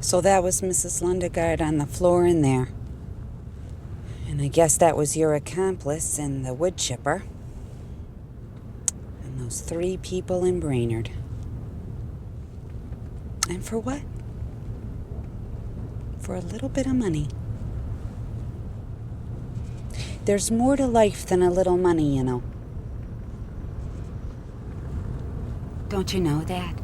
So that was Mrs. Lundegaard on the floor in there. And I guess that was your accomplice and the wood chipper. And those 3 people in Brainerd. And for what? For a little bit of money. There's more to life than a little money, you know. Don't you know that?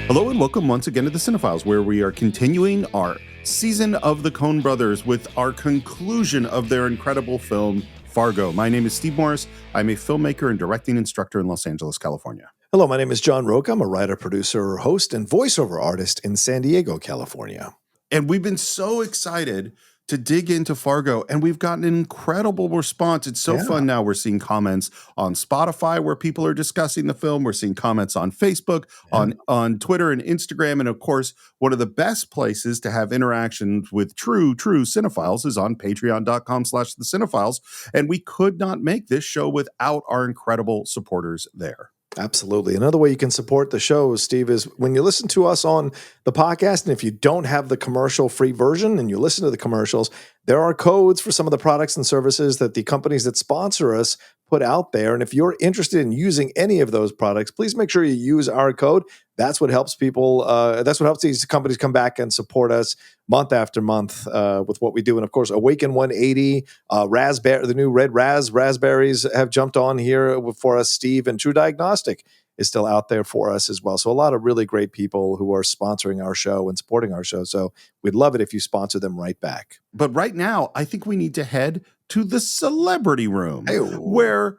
Hello and welcome once again to the Cine-Files, where we are continuing our season of the Coen Brothers with our conclusion of their incredible film, FARGO. My name is Steve Morris. I'm a filmmaker and directing instructor in Los Angeles, California. Hello, my name is John Rocha. I'm a writer, producer, host, and voiceover artist in San Diego, California. And we've been so excited to dig into FARGO, and we've gotten an incredible response. It's so fun now. We're seeing comments on Spotify where people are discussing the film. We're seeing comments on Facebook, on Twitter and Instagram. And of course, one of the best places to have interactions with true Cine-Files is on patreon.com/the Cine-Files. And we could not make this show without our incredible supporters there. Absolutely. Another way you can support the show, Steve, is when you listen to us on the podcast, and if you don't have the commercial-free version and you listen to the commercials, there are codes for some of the products and services that the companies that sponsor us put out there. And if you're interested in using any of those products, please make sure you use our code. That's what helps people. That's what helps these companies come back and support us month after month with what we do. And of course, Awaken 180, the new Red raspberries have jumped on here for us, Steve, and True Diagnostic is still out there for us as well. So a lot of really great people who are sponsoring our show and supporting our show. So we'd love it if you sponsor them right back. But right now, I think we need to head to the celebrity room where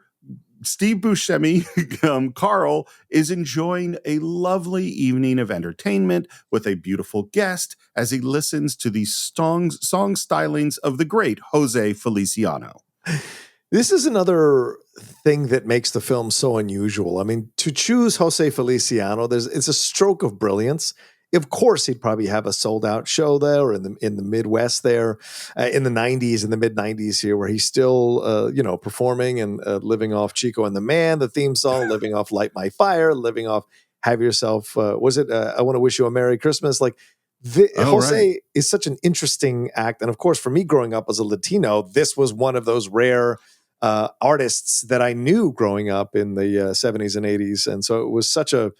Steve Buscemi, Carl, is enjoying a lovely evening of entertainment with a beautiful guest as he listens to the song stylings of the great Jose Feliciano. This is another thing that makes the film so unusual. I mean, to choose Jose Feliciano, it's a stroke of brilliance. Of course, he'd probably have a sold-out show there in the Midwest there in the 90s, in the mid-90s here, where he's still, performing and living off Chico and the Man, the theme song, living off Light My Fire, living off Have Yourself, I Want to Wish You a Merry Christmas. Like, Jose is such an interesting act. And of course, for me growing up as a Latino, this was one of those rare artists that I knew growing up in the 70s and 80s. And so it was such a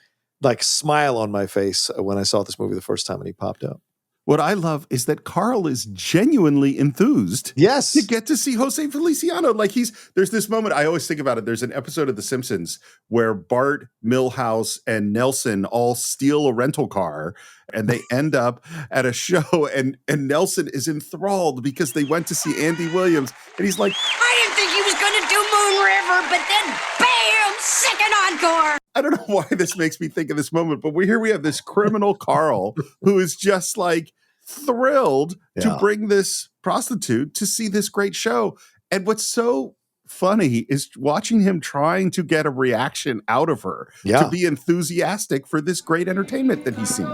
smile on my face when I saw this movie the first time and he popped up. What I love is that Carl is genuinely enthused. Yes. To get to see Jose Feliciano. There's this moment, I always think about it. There's an episode of The Simpsons where Bart, Milhouse, and Nelson all steal a rental car and they end up at a show and Nelson is enthralled because they went to see Andy Williams. And he's like, I didn't think he was going to do Moon River, but then bam, second encore. I don't know why this makes me think of this moment, but we have this criminal Carl who is just thrilled to bring this prostitute to see this great show. And what's so funny is watching him trying to get a reaction out of her to be enthusiastic for this great entertainment that he's seen.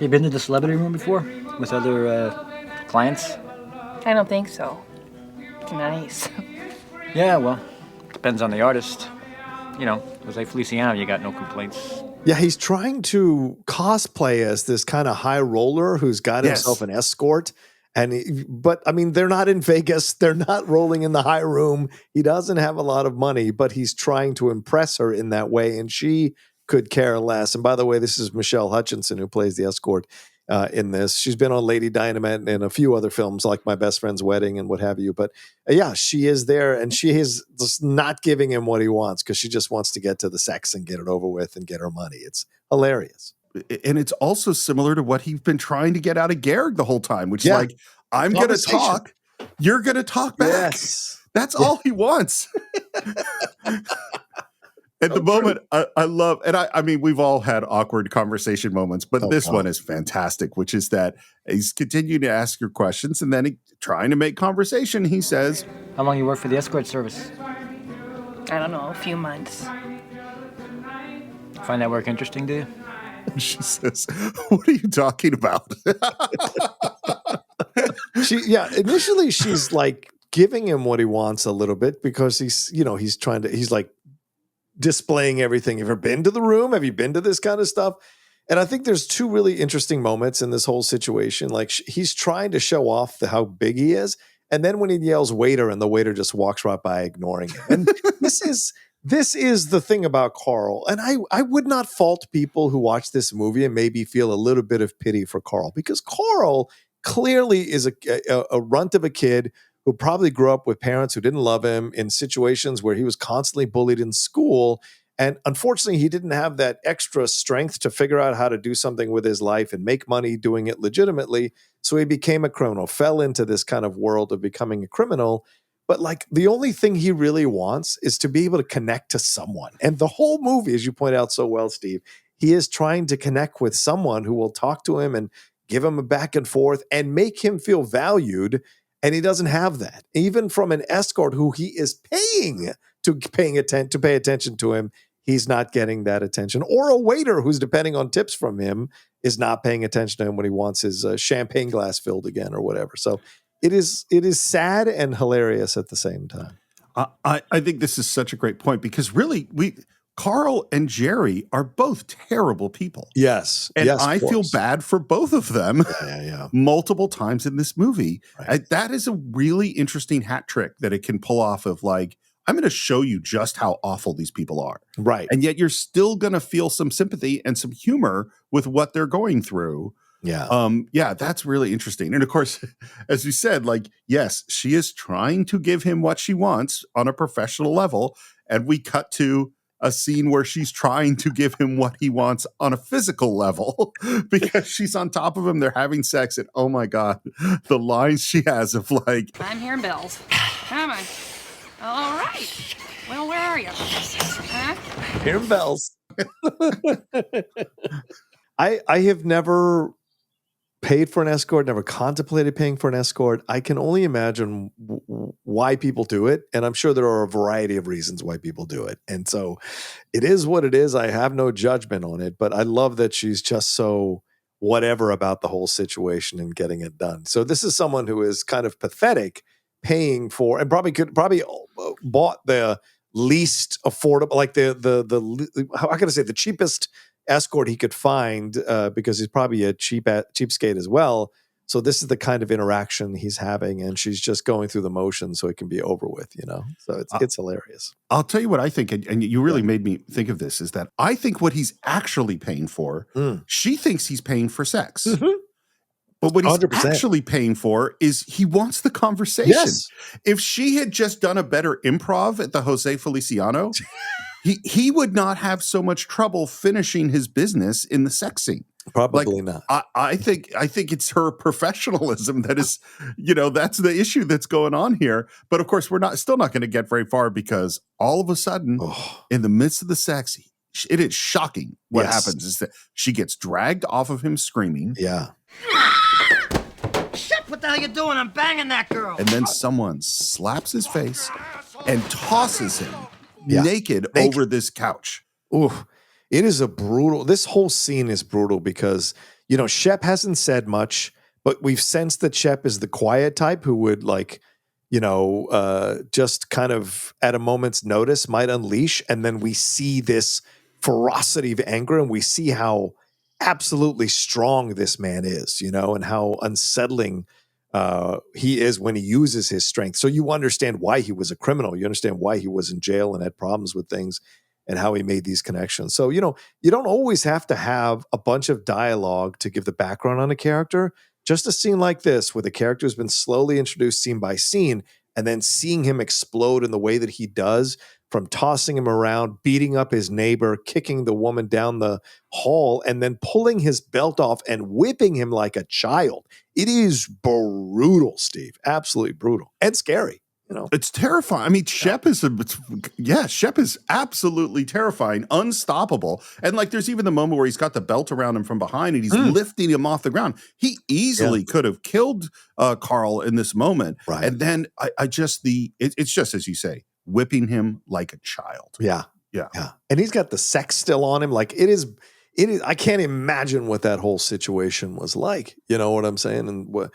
You been to the celebrity room before with other clients? I don't think so. It's nice. Yeah, well, depends on the artist. Jose Feliciano, you got no complaints. Yeah, he's trying to cosplay as this kind of high roller who's got himself an escort. But they're not in Vegas. They're not rolling in the high room. He doesn't have a lot of money, but he's trying to impress her in that way. And she could care less. And by the way, this is Michelle Hutchinson who plays the escort in this. She's been on Lady Dynamite and a few other films like My Best Friend's Wedding and what have you. But she is there and she is just not giving him what he wants because she just wants to get to the sex and get it over with and get her money. It's hilarious. And it's also similar to what he's been trying to get out of Gaear the whole time, which is I'm going to talk, you're going to talk back. Yes. That's all he wants. At the moment, I love, and I mean, we've all had awkward conversation moments, but this one is fantastic, which is that he's continuing to ask your questions and then trying to make conversation. He says, How long you work for the escort service? I don't know, a few months. Find that work interesting, do you? She says, what are you talking about? Initially she's giving him what he wants a little bit because he's like displaying everything. Have you ever been to the room? Have you been to this kind of stuff? And I think there's two really interesting moments in this whole situation. Like he's trying to show off how big he is. And then when he yells waiter and the waiter just walks right by ignoring him. And this is the thing about Carl. And I would not fault people who watch this movie and maybe feel a little bit of pity for Carl, because Carl clearly is a runt of a kid who probably grew up with parents who didn't love him, in situations where he was constantly bullied in school. And unfortunately, he didn't have that extra strength to figure out how to do something with his life and make money doing it legitimately. So he became a criminal, fell into this kind of world of becoming a criminal. But like the only thing he really wants is to be able to connect to someone. And the whole movie, as you point out so well, Steve, he is trying to connect with someone who will talk to him and give him a back and forth and make him feel valued. And he doesn't have that. Even from an escort who he is paying to pay attention to him, he's not getting that attention. Or a waiter who's depending on tips from him is not paying attention to him when he wants his champagne glass filled again or whatever. So it is sad and hilarious at the same time. I think this is such a great point, because really Carl and Jerry are both terrible people. Yes. And yes, I feel bad for both of them multiple times in this movie. Right. That is a really interesting hat trick that it can pull off of, like, I'm going to show you just how awful these people are. Right. And yet you're still going to feel some sympathy and some humor with what they're going through. Yeah. That's really interesting. And of course, as you said, like, yes, she is trying to give him what she wants on a professional level. And we cut to a scene where she's trying to give him what he wants on a physical level because she's on top of him. They're having sex. And oh my God, the lines she has of like, I'm hearing bells. Come on. All right. Well, where are you? Huh? Hearing bells. I have never paid for an escort, never contemplated paying for an escort. I can only imagine why people do it. And I'm sure there are a variety of reasons why people do it. And so it is what it is. I have no judgment on it, but I love that she's just so whatever about the whole situation and getting it done. So this is someone who is kind of pathetic, paying for, and probably bought the least affordable, like the how can I say, the cheapest escort he could find, because he's probably a cheapskate as well. So this is the kind of interaction he's having, and she's just going through the motions so it can be over with, So it's hilarious. I'll tell you what I think, and you really made me think of this, is that I think what he's actually paying for, she thinks he's paying for sex. Mm-hmm. But what he's 100%. Actually paying for is he wants the conversation. Yes. If she had just done a better improv at the Jose Feliciano, he would not have so much trouble finishing his business in the sex scene. Probably not. I think it's her professionalism that is, that's the issue that's going on here. But of course, we're still not going to get very far, because all of a sudden, in the midst of the sex, it is shocking what happens is that she gets dragged off of him screaming. Yeah. Shit, what the hell are you doing? I'm banging that girl. And then someone slaps his face and tosses him naked over this couch. Ooh, it is this whole scene is brutal because, Shep hasn't said much, but we've sensed that Shep is the quiet type who would just kind of at a moment's notice might unleash. And then we see this ferocity of anger, and we see how absolutely strong this man is, and how unsettling he is when he uses his strength. So you understand why he was a criminal. You understand why he was in jail and had problems with things, and how he made these connections. So, you don't always have to have a bunch of dialogue to give the background on a character. Just a scene like this, where the character has been slowly introduced scene by scene, and then seeing him explode in the way that he does, from tossing him around, beating up his neighbor, kicking the woman down the hall, and then pulling his belt off and whipping him like a child. It is brutal, Steve. Absolutely brutal. And scary. It's terrifying. I mean, Shep is absolutely terrifying, unstoppable. And like, there's even the moment where he's got the belt around him from behind and he's lifting him off the ground. He easily could have killed Carl in this moment. Right. And then it's just as you say, whipping him like a child. Yeah. And he's got the sex still on him. Like it is, I can't imagine what that whole situation was like. You know what I'm saying? And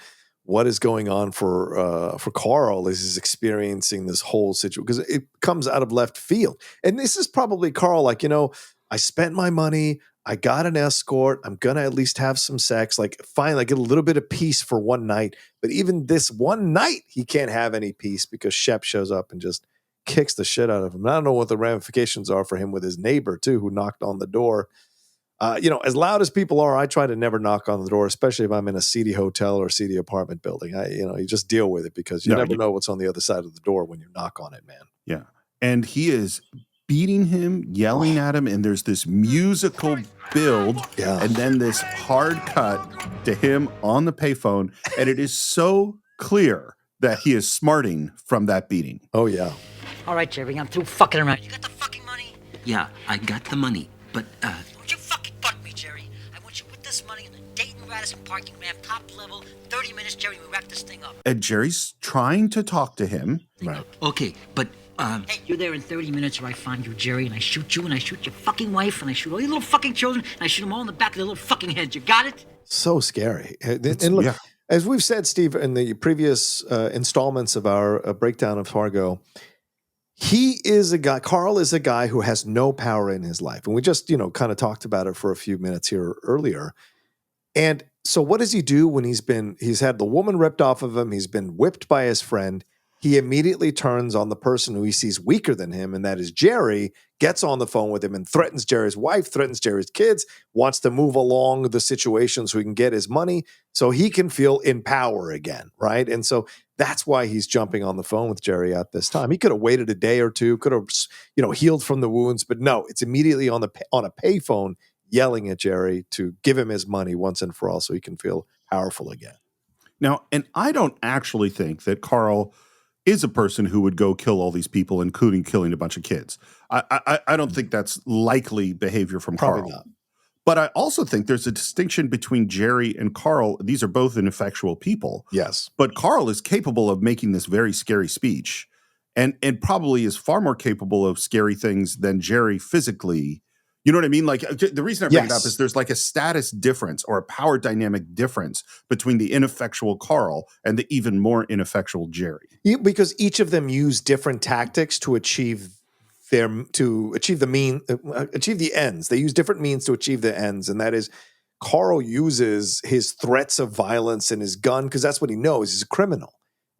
what is going on for Carl as he's experiencing this whole situation, because it comes out of left field. And this is probably Carl, like, I spent my money, I got an escort, I'm going to at least have some sex, like, fine, I get a little bit of peace for one night. But even this one night, he can't have any peace because Shep shows up and just kicks the shit out of him. And I don't know what the ramifications are for him with his neighbor, too, who knocked on the door. As loud as people are, I try to never knock on the door, especially if I'm in a seedy hotel or seedy apartment building. You just deal with it because you never know what's on the other side of the door when you knock on it, man. Yeah. And he is beating him, yelling at him, and there's this musical build, and then this hard cut to him on the payphone, and it is so clear that he is smarting from that beating. Oh, yeah. All right, Jerry, I'm through fucking around. You got the fucking money? Yeah, I got the money, but, Don't you fucking bug me, Jerry. I want you with this money in the Dayton-Radisson parking ramp, top level, 30 minutes, Jerry, we wrap this thing up. And Jerry's trying to talk to him. Right. okay, but, Hey, you're there in 30 minutes or I find you, Jerry, and I shoot you, and I shoot your fucking wife, and I shoot all your little fucking children, and I shoot them all in the back of their little fucking heads. You got it? So scary. And look, as we've said, Steve, in the previous installments of our breakdown of Fargo, Carl is a guy who has no power in his life. And we just, kind of talked about it for a few minutes here earlier. And so what does he do when he's had the woman ripped off of him, he's been whipped by his friend? He immediately turns on the person who he sees weaker than him, and that is Jerry, gets on the phone with him and threatens Jerry's wife, threatens Jerry's kids, wants to move along the situation so he can get his money so he can feel in power again, right? And so that's why he's jumping on the phone with Jerry at this time. He could have waited a day or two, could have, healed from the wounds, but no, it's immediately on a payphone yelling at Jerry to give him his money once and for all so he can feel powerful again. Now, and I don't actually think that Carl is a person who would go kill all these people, including killing a bunch of kids. I don't think that's likely behavior from Probably Carl. not. But I also think there's a distinction between Jerry and Carl. These are both ineffectual people. Yes. But Carl is capable of making this very scary speech and probably is far more capable of scary things than Jerry physically. You know what I mean? Like, the reason I bring it up is there's like a status difference or a power dynamic difference between the ineffectual Carl and the even more ineffectual Jerry. Because each of them use different tactics to achieve the ends. They use different means to achieve the ends, and that is Carl uses his threats of violence and his gun because that's what he knows. He's a criminal.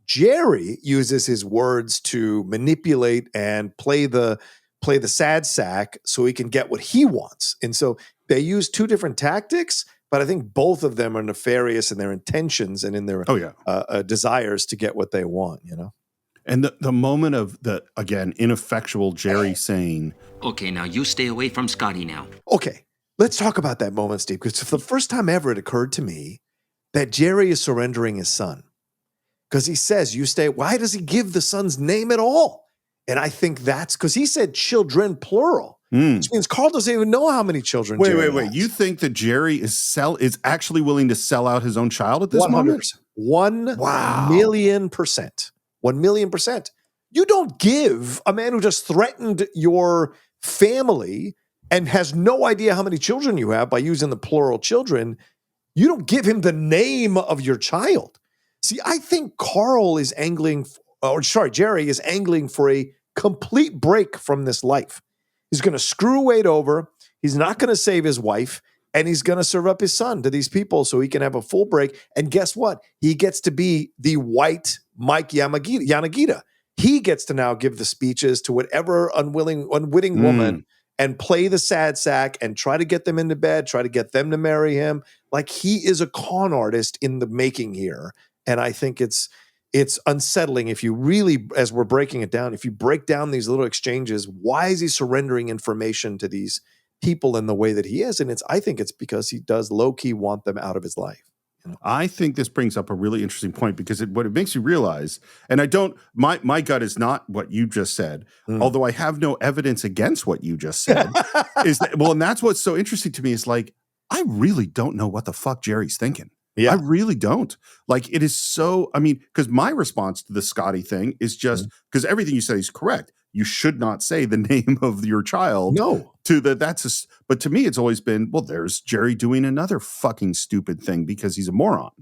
Jerry uses his words to manipulate and play the sad sack so he can get what he wants. And so they use two different tactics, but I think both of them are nefarious in their intentions and in their desires to get what they want, And the moment of the, again, ineffectual Jerry saying, okay, now you stay away from Scotty now. Okay, let's talk about that moment, Steve, because for the first time ever, it occurred to me that Jerry is surrendering his son. Because he says, you stay, why does he give the son's name at all? And I think that's because he said children, plural, which means Carl doesn't even know how many children. Wait. You think that Jerry is actually willing to sell out his own child at this moment? 1,000,000%. 1,000,000%. You don't give a man who just threatened your family and has no idea how many children you have by using the plural children. You don't give him the name of your child. See, I think Jerry is angling for a complete break from this life. He's going to screw Wade over. He's not going to save his wife, and he's going to serve up his son to these people so he can have a full break. And guess what? He gets to be the white Mike Yanagita. He gets to now give the speeches to whatever unwitting woman and play the sad sack and try to get them into bed, try to get them to marry him. Like, he is a con artist in the making here. And I think it's unsettling if you really, as we're breaking it down, if you break down these little exchanges, why is he surrendering information to these people in the way that he is? And I think it's because he does low-key want them out of his life. I think this brings up a really interesting point because what it makes you realize, and my gut is not what you just said, although I have no evidence against what you just said, is that, and that's what's so interesting to me is like, I really don't know what the fuck Jerry's thinking. Yeah. I really don't. Like, it is so, because my response to the Scotty thing is just, because everything you say is correct. You should not say the name of your child. No. But to me, it's always been, well, there's Jerry doing another fucking stupid thing because he's a moron.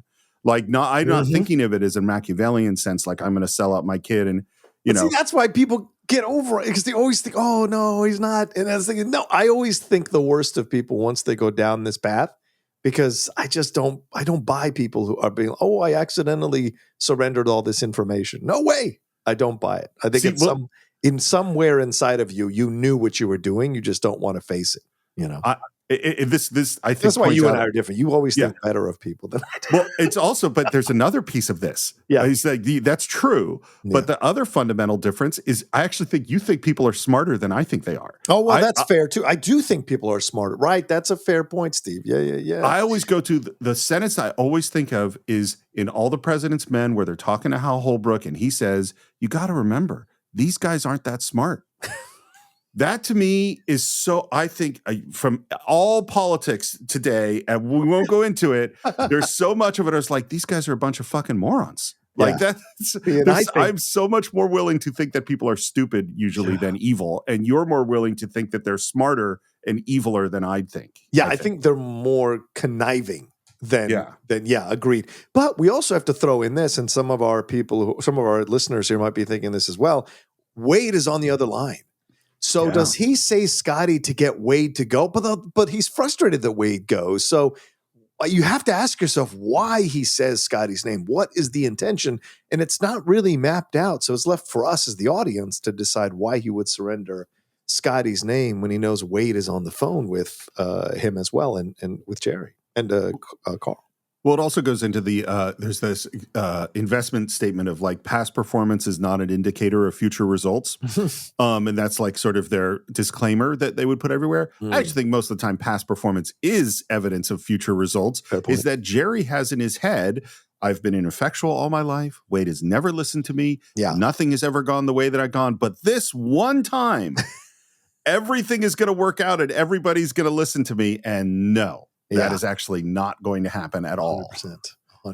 Like, I'm not thinking of it as a Machiavellian sense, like I'm going to sell out my kid and, you know. See, that's why people get over it, because they always think, oh, no, he's not. And I was thinking, no, I always think the worst of people once they go down this path, because I don't buy people who are being, oh, I accidentally surrendered all this information. No way. I don't buy it. I think in somewhere inside of you, you knew what you were doing. You just don't want to face it, you know. I think that's why you and I are different. You always think better of people than I do. Well, it's also, but there's another piece of this. Yeah. He's like, that's true. Yeah. But the other fundamental difference is I actually think you think people are smarter than I think they are. Oh, well, that's fair too. I do think people are smarter. Right. That's a fair point, Steve. Yeah. I always go to the sentence I always think of is in All the President's Men, where they're talking to Hal Holbrook and he says, you got to remember, these guys aren't that smart. That to me is so, I think from all politics today, and we won't go into it, there's so much of it. I was like, these guys are a bunch of fucking morons. Like I'm so much more willing to think that people are stupid usually than evil. And you're more willing to think that they're smarter and eviler than I'd think. Yeah, I think they're more conniving than agreed. But we also have to throw in this, and some of our listeners here might be thinking this as well. Wade is on the other line. So does he say Scotty to get Wade to go? But he's frustrated that Wade goes. So you have to ask yourself why he says Scotty's name. What is the intention? And it's not really mapped out. So it's left for us as the audience to decide why he would surrender Scotty's name when he knows Wade is on the phone with him as well, and with Jerry and Carl. Well, it also goes into the there's this investment statement of like past performance is not an indicator of future results. And that's like sort of their disclaimer that they would put everywhere. I actually think most of the time past performance is evidence of future results. Is that Jerry has in his head, I've been ineffectual all my life. Wade has never listened to me. Yeah. Nothing has ever gone the way that I've gone. But this one time, everything is going to work out and everybody's going to listen to me. And no. That is actually not going to happen at all. 100%.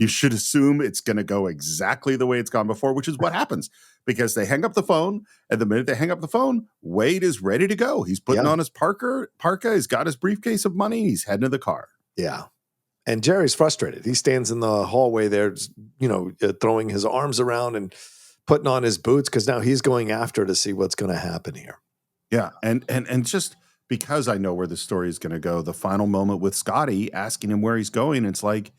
You should assume it's going to go exactly the way it's gone before, which is what happens because they hang up the phone. And the minute they hang up the phone, Wade is ready to go. He's putting on his parka. He's got his briefcase of money. He's heading to the car. Yeah. And Jerry's frustrated. He stands in the hallway there, throwing his arms around and putting on his boots because now he's going after to see what's going to happen here. Yeah. And just... because I know where the story is going to go, the final moment with Scotty asking him where he's going, it's like,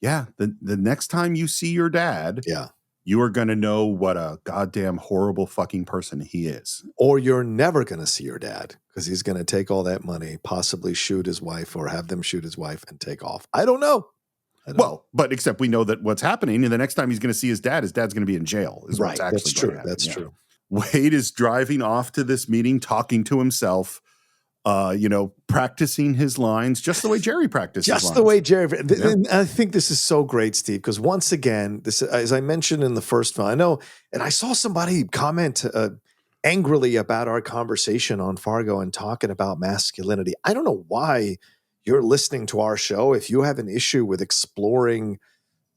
the next time you see your dad, you are going to know what a goddamn horrible fucking person he is. Or you're never going to see your dad because he's going to take all that money, possibly shoot his wife or have them shoot his wife and take off. I don't know. But except we know that what's happening, and the next time he's going to see his dad's going to be in jail. Is what's actually that's true. That's true. Wade is driving off to this meeting, talking to himself. Practicing his lines just the way Jerry practices just lines. The way Jerry. And I think this is so great, Steve, because once again, this, as I mentioned in the first film, I know, and I saw somebody comment angrily about our conversation on Fargo and talking about masculinity. I don't know why you're listening to our show if you have an issue with exploring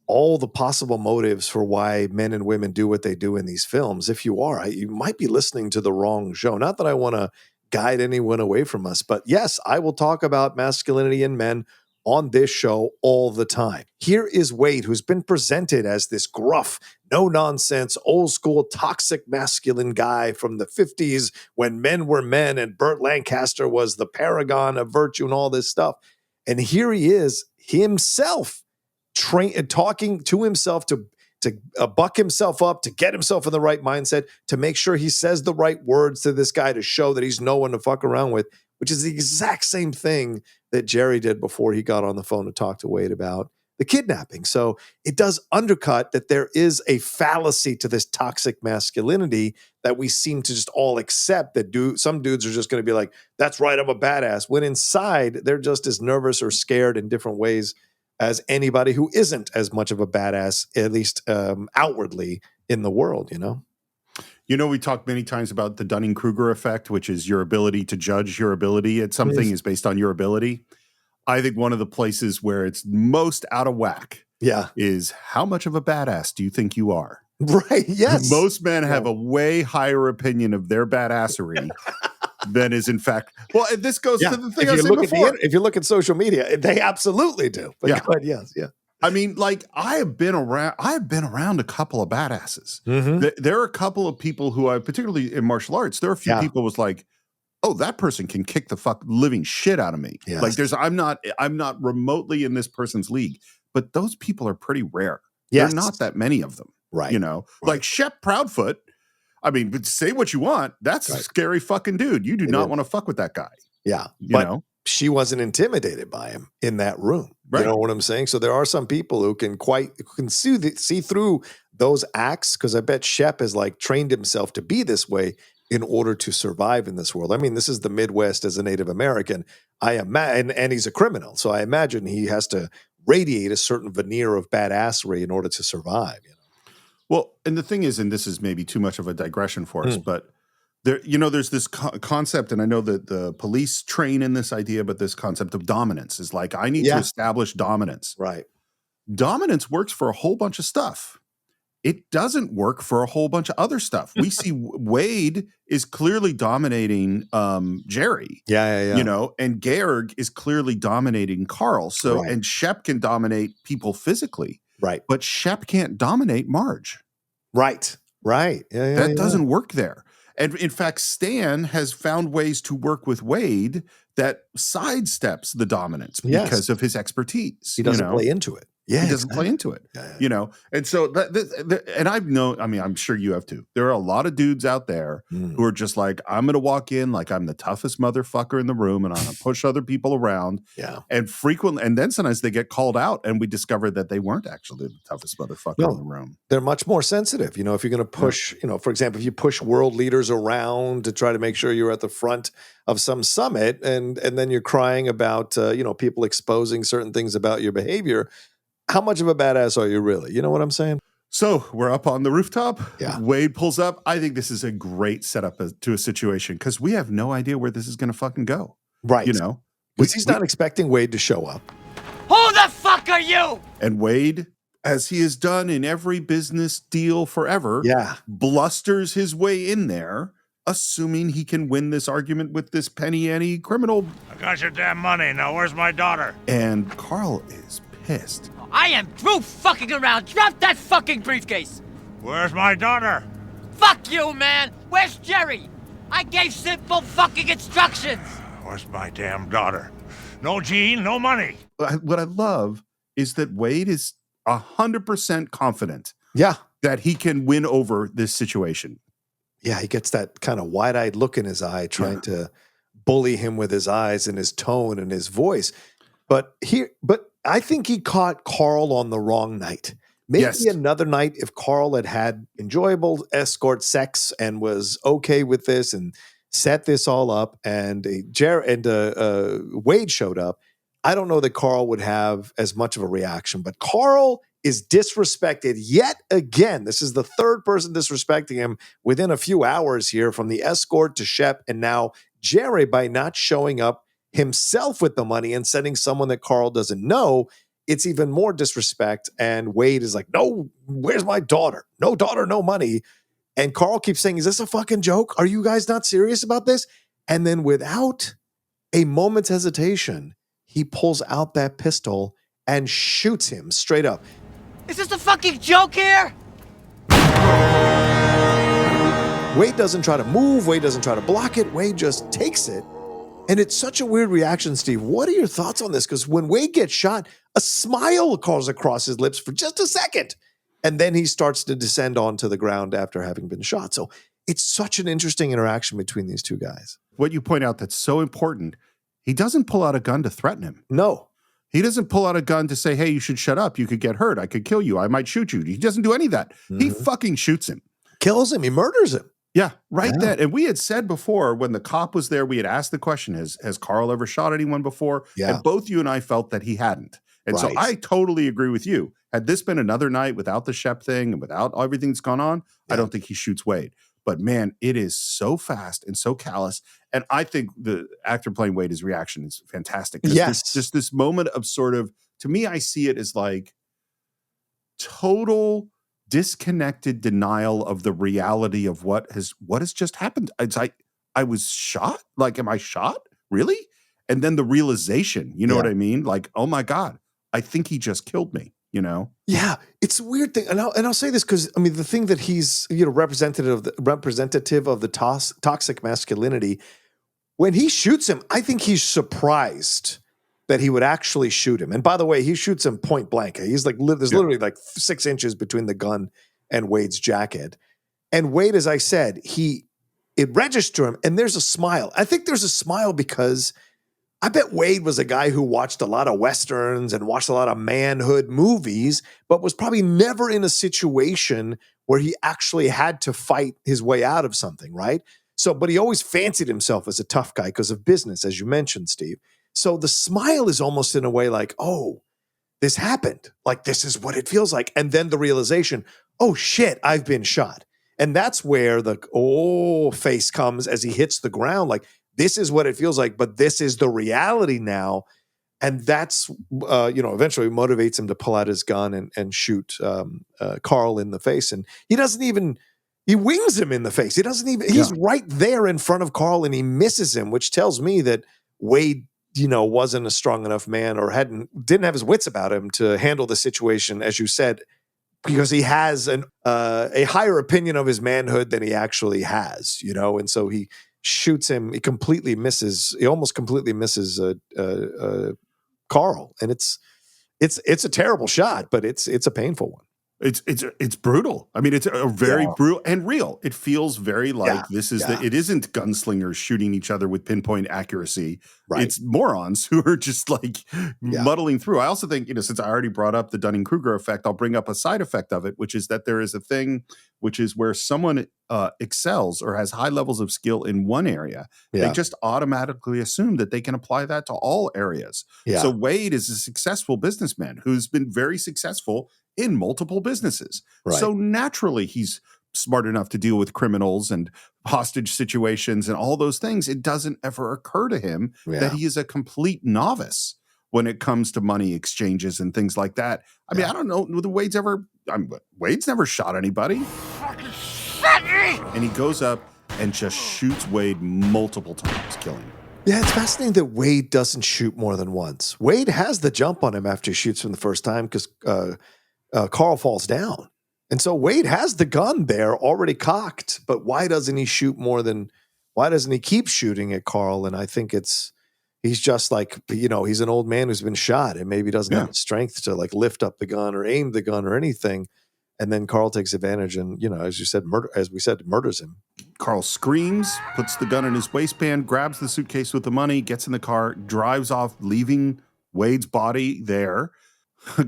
all the possible motives for why men and women do what they do in these films. If you are, you might be listening to the wrong show. Not that I want to guide anyone away from us. But yes, I will talk about masculinity in men on this show all the time. Here is Wade, who's been presented as this gruff, no-nonsense, old-school, toxic masculine guy from the 50s when men were men and Burt Lancaster was the paragon of virtue and all this stuff. And here he is himself talking to himself to buck himself up, to get himself in the right mindset, to make sure he says the right words to this guy to show that he's no one to fuck around with, which is the exact same thing that Jerry did before he got on the phone to talk to Wade about the kidnapping. So it does undercut that there is a fallacy to this toxic masculinity that we seem to just all accept, that some dudes are just going to be like, that's right, I'm a badass, when inside they're just as nervous or scared in different ways as anybody who isn't as much of a badass, at least outwardly in the world, we talked many times about the Dunning-Kruger effect, which is your ability to judge your ability at something is based on your ability. I think one of the places where it's most out of whack is how much of a badass do you think you are? Right, yes. Most men have a way higher opinion of their badassery than is in fact. Well, this goes to the thing I said before. If you look at social media, they absolutely do. But go ahead, yes. I mean, like I have been around a couple of badasses. Mhm. There are a couple of people who particularly in martial arts, there are a few Yeah. people was like, oh, that person can kick the living shit out of me. Like Yes. I'm not remotely in this person's league, but those people are pretty rare. Yes. There are not that many of them. Right. You know, Right. like Shep Proudfoot. I mean, but say what you want. That's a Right. scary fucking dude. You do It not is. want to fuck with that guy. Yeah. You But know? she wasn't intimidated by him in that room. Right. You know what I'm saying? So there are some people who can see through those acts, because I bet Shep has like trained himself to be this way in order to survive in this world. I mean, this is the Midwest as a Native American. And he's a criminal. So I imagine he has to radiate a certain veneer of badassery in order to survive. You know? Well, and the thing is, and this is maybe too much of a digression for us, but there's this concept, and I know that the police train in this idea, but this concept of dominance is like, I need to establish dominance. Right. Dominance works for a whole bunch of stuff. It doesn't work for a whole bunch of other stuff. We see Wade is clearly dominating Jerry. Yeah. You know, and Gaear is clearly dominating Carl. So, Right. and Shep can dominate people physically. Right. But Shep can't dominate Marge. Right. Yeah. That doesn't work there. And in fact, Stan has found ways to work with Wade that sidesteps the dominance because of his expertise. He doesn't play into it. Yeah, he doesn't play into it. You know, and so and I've known. I mean, I'm sure you have too. There are a lot of dudes out there who are just like, I'm going to walk in like I'm the toughest motherfucker in the room, and I'm going to push other people around. Yeah, and frequently, and then sometimes they get called out, and we discover that they weren't actually the toughest motherfucker in the room. They're much more sensitive. You know, if you're going to push, you know, for example, if you push world leaders around to try to make sure you're at the front of some summit, and then you're crying about you know, people exposing certain things about your behavior. How much of a badass are you really? You know what I'm saying? So we're up on the rooftop. Yeah. Wade pulls up. I think this is a great setup to a situation because we have no idea where this is going to fucking go. Right. You know? Because he's not expecting Wade to show up. Who the fuck are you? And Wade, as he has done in every business deal forever, blusters his way in there, assuming he can win this argument with this penny ante criminal. I got your damn money. Now where's my daughter? And Carl is pissed. I am through fucking around. Drop that fucking briefcase. Where's my daughter? Fuck you, man. Where's Jerry? I gave simple fucking instructions. Where's my damn daughter? No Gene, no money. What I love is that Wade is 100% confident that he can win over this situation. Yeah, he gets that kind of wide-eyed look in his eye, trying to bully him with his eyes and his tone and his voice. But I think he caught Carl on the wrong night. Maybe another night, if Carl had enjoyable escort sex and was okay with this and set this all up, and Wade showed up, I don't know that Carl would have as much of a reaction. But Carl is disrespected yet again. This is the third person disrespecting him within a few hours here, from the escort to Shep, and now Jerry, by not showing up himself with the money and sending someone that Carl doesn't know. It's even more disrespect. And Wade is like, no, where's my daughter? No daughter, no money. And Carl keeps saying, is this a fucking joke? Are you guys not serious about this? And then without a moment's hesitation, he pulls out that pistol and shoots him straight up. Is this a fucking joke here? Wade doesn't try to move. Wade doesn't try to block it. Wade just takes it. And it's such a weird reaction, Steve. What are your thoughts on this? Because when Wade gets shot, a smile comes across his lips for just a second. And then he starts to descend onto the ground after having been shot. So it's such an interesting interaction between these two guys. What you point out that's so important, he doesn't pull out a gun to threaten him. No. He doesn't pull out a gun to say, hey, you should shut up. You could get hurt. I could kill you. I might shoot you. He doesn't do any of that. He fucking shoots him. Kills him. He murders him. Yeah, then. And we had said before, when the cop was there, we had asked the question, has Carl ever shot anyone before? Yeah. And both you and I felt that he hadn't. And so I totally agree with you. Had this been another night without the Shep thing and without everything that's gone on, I don't think he shoots Wade. But man, it is so fast and so callous. And I think the actor playing Wade, his reaction is fantastic. Yes. Just this moment of sort of, to me, I see it as like total disconnected denial of the reality of what has just happened. It's like, I was shot? Like, am I shot? Really? And then the realization, you know what I mean? Like, oh my God, I think he just killed me. you know? Yeah, it's a weird thing. And I'll say this because, I mean, the thing that he's, representative of the toxic masculinity, when he shoots him, I think he's surprised that he would actually shoot him. And by the way, he shoots him point blank. He's like, there's literally like 6 inches between the gun and Wade's jacket. And Wade, as I said, it registered him, and there's a smile. I think there's a smile because I bet Wade was a guy who watched a lot of Westerns and watched a lot of manhood movies, but was probably never in a situation where he actually had to fight his way out of something, right? So, but he always fancied himself as a tough guy because of business, as you mentioned, Steve. So the smile is almost in a way like, oh, this happened. Like, this is what it feels like. And then the realization, oh shit, I've been shot. And that's where the face comes as he hits the ground. Like, this is what it feels like, but this is the reality now. And that's, eventually motivates him to pull out his gun and shoot Carl in the face. And he wings him in the face. He's right there in front of Carl and he misses him, which tells me that Wade, wasn't a strong enough man or didn't have his wits about him to handle the situation, as you said, because he has a higher opinion of his manhood than he actually has, and so he shoots him. He almost completely misses Carl, and it's a terrible shot, but it's a painful one. It's brutal. I mean, it's a very brutal and real. It feels very like it isn't gunslingers shooting each other with pinpoint accuracy. Right. It's morons who are just like muddling through. I also think, since I already brought up the Dunning-Kruger effect, I'll bring up a side effect of it, which is that there is a thing which is where someone excels or has high levels of skill in one area. They just automatically assume that they can apply that to all areas. Yeah. So Wade is a successful businessman who's been very successful in multiple businesses. Right. So naturally he's smart enough to deal with criminals and hostage situations and all those things. It doesn't ever occur to him that he is a complete novice when it comes to money exchanges and things like that. I mean, I don't know whether Wade's never shot anybody. And he goes up and just shoots Wade multiple times, killing him. Yeah, it's fascinating that Wade doesn't shoot more than once. Wade has the jump on him after he shoots him the first time because Carl falls down. And so Wade has the gun there already cocked, but why doesn't he keep shooting at Carl? And I think he's just like, he's an old man who's been shot and maybe doesn't have the strength to like lift up the gun or aim the gun or anything. And then Carl takes advantage and, as you said, murders him. Carl screams, puts the gun in his waistband, grabs the suitcase with the money, gets in the car, drives off, leaving Wade's body there.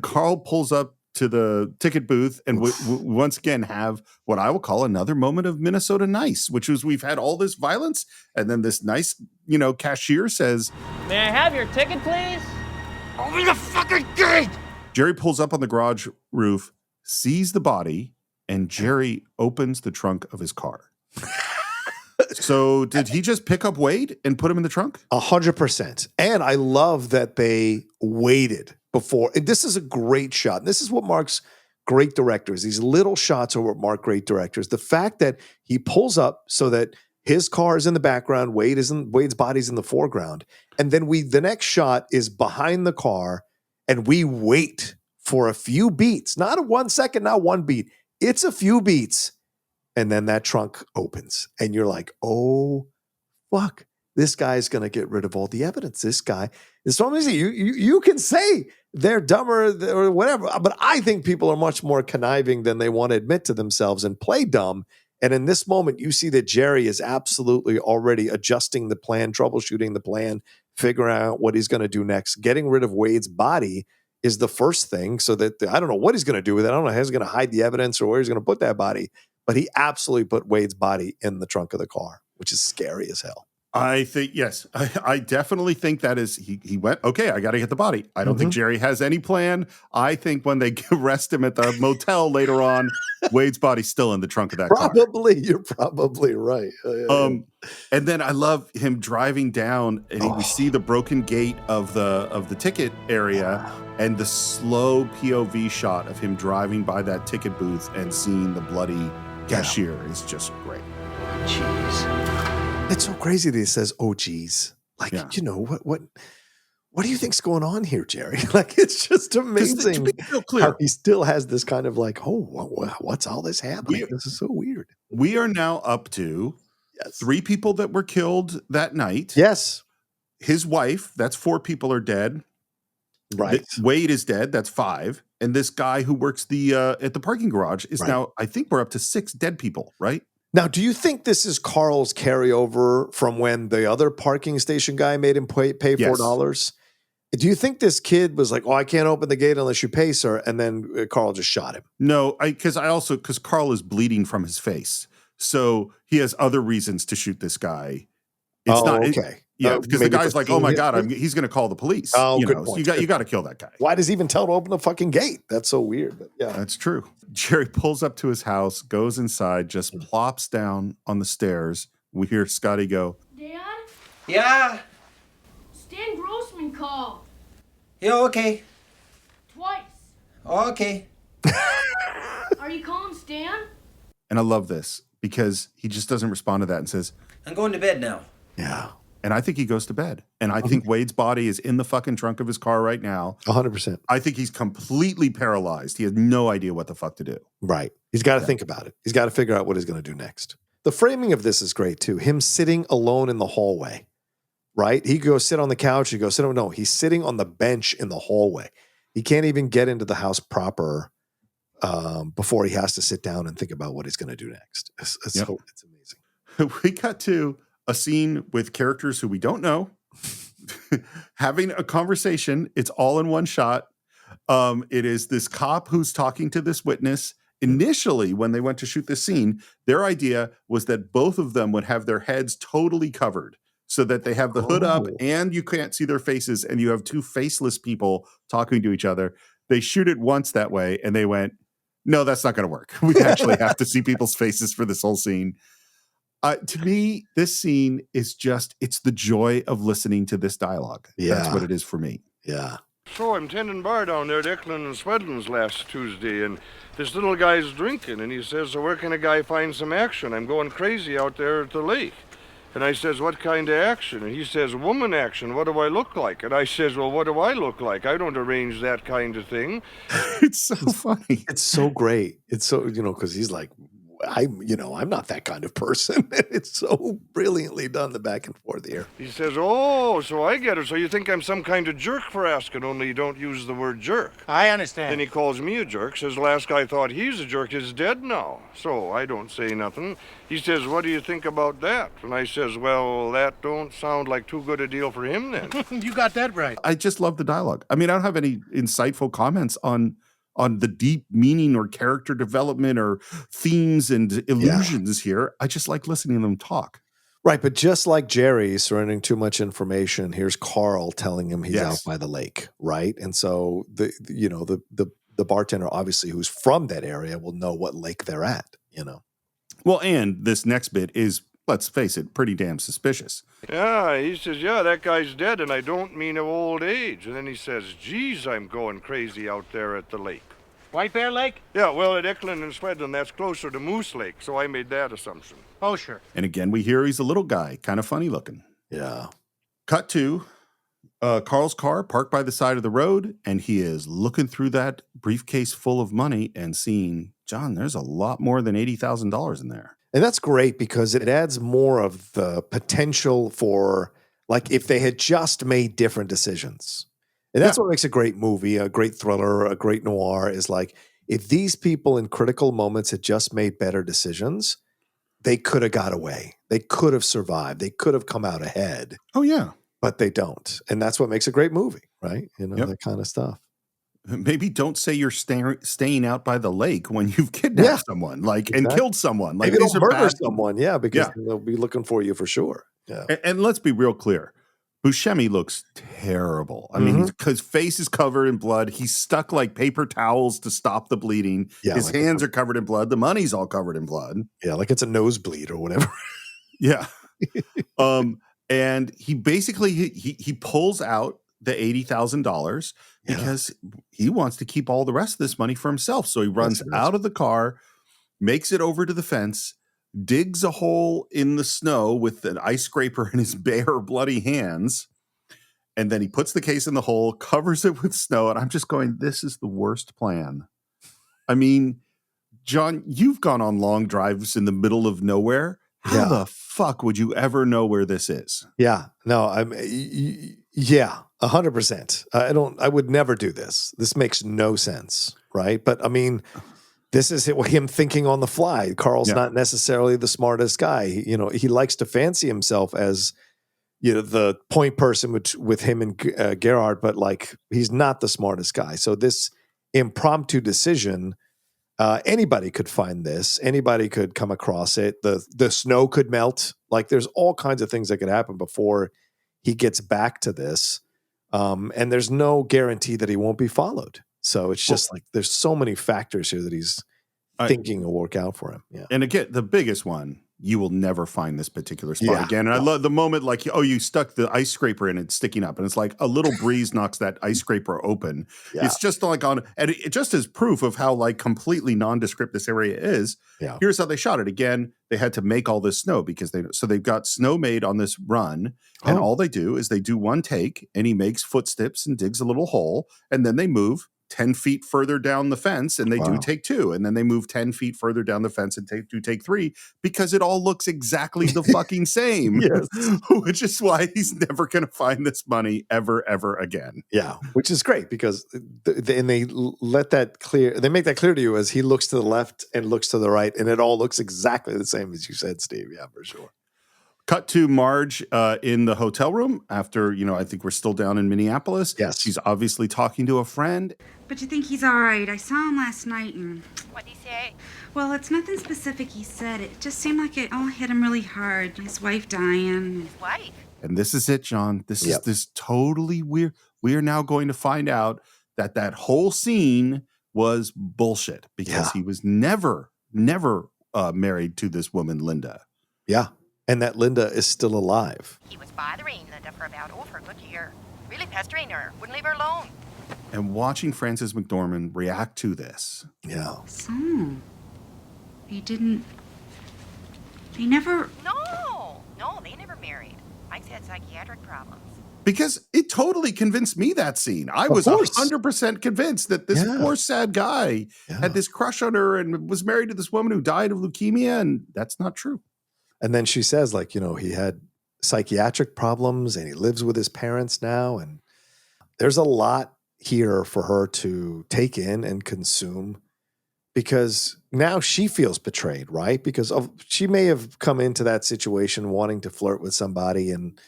Carl pulls up to the ticket booth and once again have what I will call another moment of Minnesota nice, which is we've had all this violence and then this nice, cashier says, "May I have your ticket, please?" Open the fucking gate! Jerry pulls up on the garage roof, sees the body, and Jerry opens the trunk of his car. So did he just pick up Wade and put him in the trunk? 100%. And I love that they waited before. And this is a great shot. And this is what marks great directors. These little shots are what mark great directors. The fact that he pulls up so that his car is in the background, Wade's body's in the foreground. And then the next shot is behind the car and we wait for a few beats, not 1 second, not one beat. It's a few beats. And then that trunk opens and you're like, oh, fuck, this guy's going to get rid of all the evidence. This guy is so amazing. You can say they're dumber or whatever, but I think people are much more conniving than they want to admit to themselves and play dumb. And in this moment, you see that Jerry is absolutely already adjusting the plan, troubleshooting the plan, figuring out what he's going to do next. Getting rid of Wade's body is the first thing so that I don't know what he's going to do with it. I don't know how he's going to hide the evidence or where he's going to put that body. But he absolutely put Wade's body in the trunk of the car, which is scary as hell. I think, yes, I definitely think that is, he went, okay, I got to get the body. I don't think Jerry has any plan. I think when they arrest him at the motel later on, Wade's body's still in the trunk of that car. You're probably right. And then I love him driving down and we see the broken gate of the ticket area and the slow POV shot of him driving by that ticket booth and seeing the bloody cashier is just great. Jeez. It's so crazy that he says, oh, geez. Like, what what do you think's going on here, Jerry? Like, it's just amazing to be real clear, how he still has this kind of like, oh, what's all this happening? This is so weird. We are now up to 3 people that were killed that night. Yes. His wife, that's 4 people are dead. Right. Wade is dead. That's 5. And this guy who works at the parking garage is now, I think we're up to 6 dead people, right? Now, do you think this is Carl's carryover from when the other parking station guy made him pay $4? Do you think this kid was like, oh, I can't open the gate unless you pay, sir, and then Carl just shot him? No, because Carl is bleeding from his face. So he has other reasons to shoot this guy. It's not okay. Because the guy's like, oh my God, he's going to call the police. Oh, good point. So you got to kill that guy. Why does he even tell to open the fucking gate? That's so weird. But yeah, that's true. Jerry pulls up to his house, goes inside, just plops down on the stairs. We hear Scotty go, Dad? Yeah? Stan Grossman called. Yeah, okay. Twice. Okay. Are you calling Stan? and I love this because he just doesn't respond to that and says, I'm going to bed now. Yeah. And I think he goes to bed. And I think Wade's body is in the fucking trunk of his car right now. 100%. I think he's completely paralyzed. He has no idea what the fuck to do. Right. He's got to think about it. He's got to figure out what he's going to do next. The framing of this is great too. Him sitting alone in the hallway, right? He goes sit on the couch. He goes sit on. No, he's sitting on the bench in the hallway. He can't even get into the house proper before he has to sit down and think about what he's going to do next. It's amazing. We cut to a scene with characters who we don't know having a conversation. It's all in one shot. It is this cop who's talking to this witness. Initially, when they went to shoot this scene, their idea was that both of them would have their heads totally covered so that they have the hood up and you can't see their faces and you have two faceless people talking to each other. They shoot it once that way and they went, no, that's not going to work. We actually have to see people's faces for this whole scene. To me, this scene is just, it's the joy of listening to this dialogue. Yeah. That's what it is for me. Yeah. So I'm tending bar down there at Eklund and Swedlin's last Tuesday, and this little guy's drinking, and he says, so where can a guy find some action? I'm going crazy out there at the lake. And I says, what kind of action? And he says, woman action. What do I look like? And I says, well, what do I look like? I don't arrange that kind of thing. It's so funny. It's so great. It's so, because he's like, I'm not that kind of person. It's so brilliantly done, the back and forth here. He says, oh, so I get it. So you think I'm some kind of jerk for asking, only you don't use the word jerk. I understand. Then he calls me a jerk, says last guy thought he's a jerk is dead now. So I don't say nothing. He says, what do you think about that? And I says, well, that don't sound like too good a deal for him then. You got that right. I just love the dialogue. I mean, I don't have any insightful comments on the deep meaning or character development or themes and illusions here. I just like listening to them talk. Right, but just like Jerry surrendering too much information, here's Carl telling him he's out by the lake, right? And so the bartender, obviously, who's from that area, will know what lake they're at, Well, and this next bit is, let's face it, pretty damn suspicious. Yeah, he says, yeah, that guy's dead, and I don't mean of old age. And then he says, geez, I'm going crazy out there at the lake. White Bear Lake? Yeah, well, at Eklund and Swedlin, that's closer to Moose Lake, so I made that assumption. Oh, sure. And again, we hear he's a little guy, kind of funny looking. Yeah. Cut to Carl's car parked by the side of the road, and he is looking through that briefcase full of money and seeing, John, there's a lot more than $80,000 in there. And that's great because it adds more of the potential for, like, if they had just made different decisions. And that's what makes a great movie, a great thriller, a great noir, is like, if these people in critical moments had just made better decisions, they could have got away. They could have survived. They could have come out ahead. Oh, yeah. But they don't. And that's what makes a great movie, right? That kind of stuff. Maybe don't say you're staying out by the lake when you've kidnapped someone, and killed someone. Like, maybe these don't are murder bad someone, because they'll be looking for you for sure. Yeah. And let's be real clear. Buscemi looks terrible. I mean, his face is covered in blood. He's stuck like paper towels to stop the bleeding. Yeah, his hands are covered in blood. The money's all covered in blood. Yeah, like it's a nosebleed or whatever. Yeah. And he basically he pulls out the $80,000 because he wants to keep all the rest of this money for himself. So he runs out of the car, makes it over to the fence, digs a hole in the snow with an ice scraper in his bare, bloody hands, And then he puts the case in the hole, covers it with snow. And I'm just going, this is the worst plan. I mean, John, you've gone on long drives in the middle of nowhere. How the fuck would you ever know where this is? Yeah. No, 100%. I would never do this. This makes no sense. Right. But I mean, this is him thinking on the fly. Carl's not necessarily the smartest guy. He likes to fancy himself as, the point person with him and Gerard, but like he's not the smartest guy. So this impromptu decision, anybody could find this. Anybody could come across it. The snow could melt. Like there's all kinds of things that could happen before he gets back to this. And there's no guarantee that he won't be followed. So it's just like there's so many factors here that he's thinking will work out for him. Yeah. And again, the biggest one, you will never find this particular spot again. And I love the moment like, you stuck the ice scraper in, it's sticking up. And it's like a little breeze knocks that ice scraper open. Yeah. It's just like and it just as proof of how like completely nondescript this area is. Yeah. Here's how they shot it. Again, they had to make all this snow because they've got snow made on this run. And all they do is they do one take and he makes footsteps and digs a little hole. And then they move 10 feet further down the fence and they do take 2. And then they move 10 feet further down the fence and do take 3 because it all looks exactly the fucking same. Yes. Which is why he's never going to find this money ever again. Yeah. Which is great because they make that clear to you as he looks to the left and looks to the right and it all looks exactly the same as you said, Steve. Yeah, for sure. Cut to Marge in the hotel room after, I think we're still down in Minneapolis. Yes. She's obviously talking to a friend. But you think he's all right? I saw him last night and... What'd he say? Well, it's nothing specific he said. It just seemed like it all hit him really hard. His wife dying. His wife? And this is it, John. This is this totally weird. We are now going to find out that whole scene was bullshit because he was never married to this woman, Linda. Yeah. And that Linda is still alive. He was bothering Linda for about a good year. Really pestering her. Wouldn't leave her alone. And watching Frances McDormand react to this. Yeah. So, they never... No, they never married. Mike's had psychiatric problems. Because it totally convinced me that scene. I was 100% convinced that this poor sad guy had this crush on her and was married to this woman who died of leukemia, and that's not true. And then she says, like, he had psychiatric problems and he lives with his parents now. And there's a lot here for her to take in and consume because now she feels betrayed, right? Because she may have come into that situation wanting to flirt with somebody and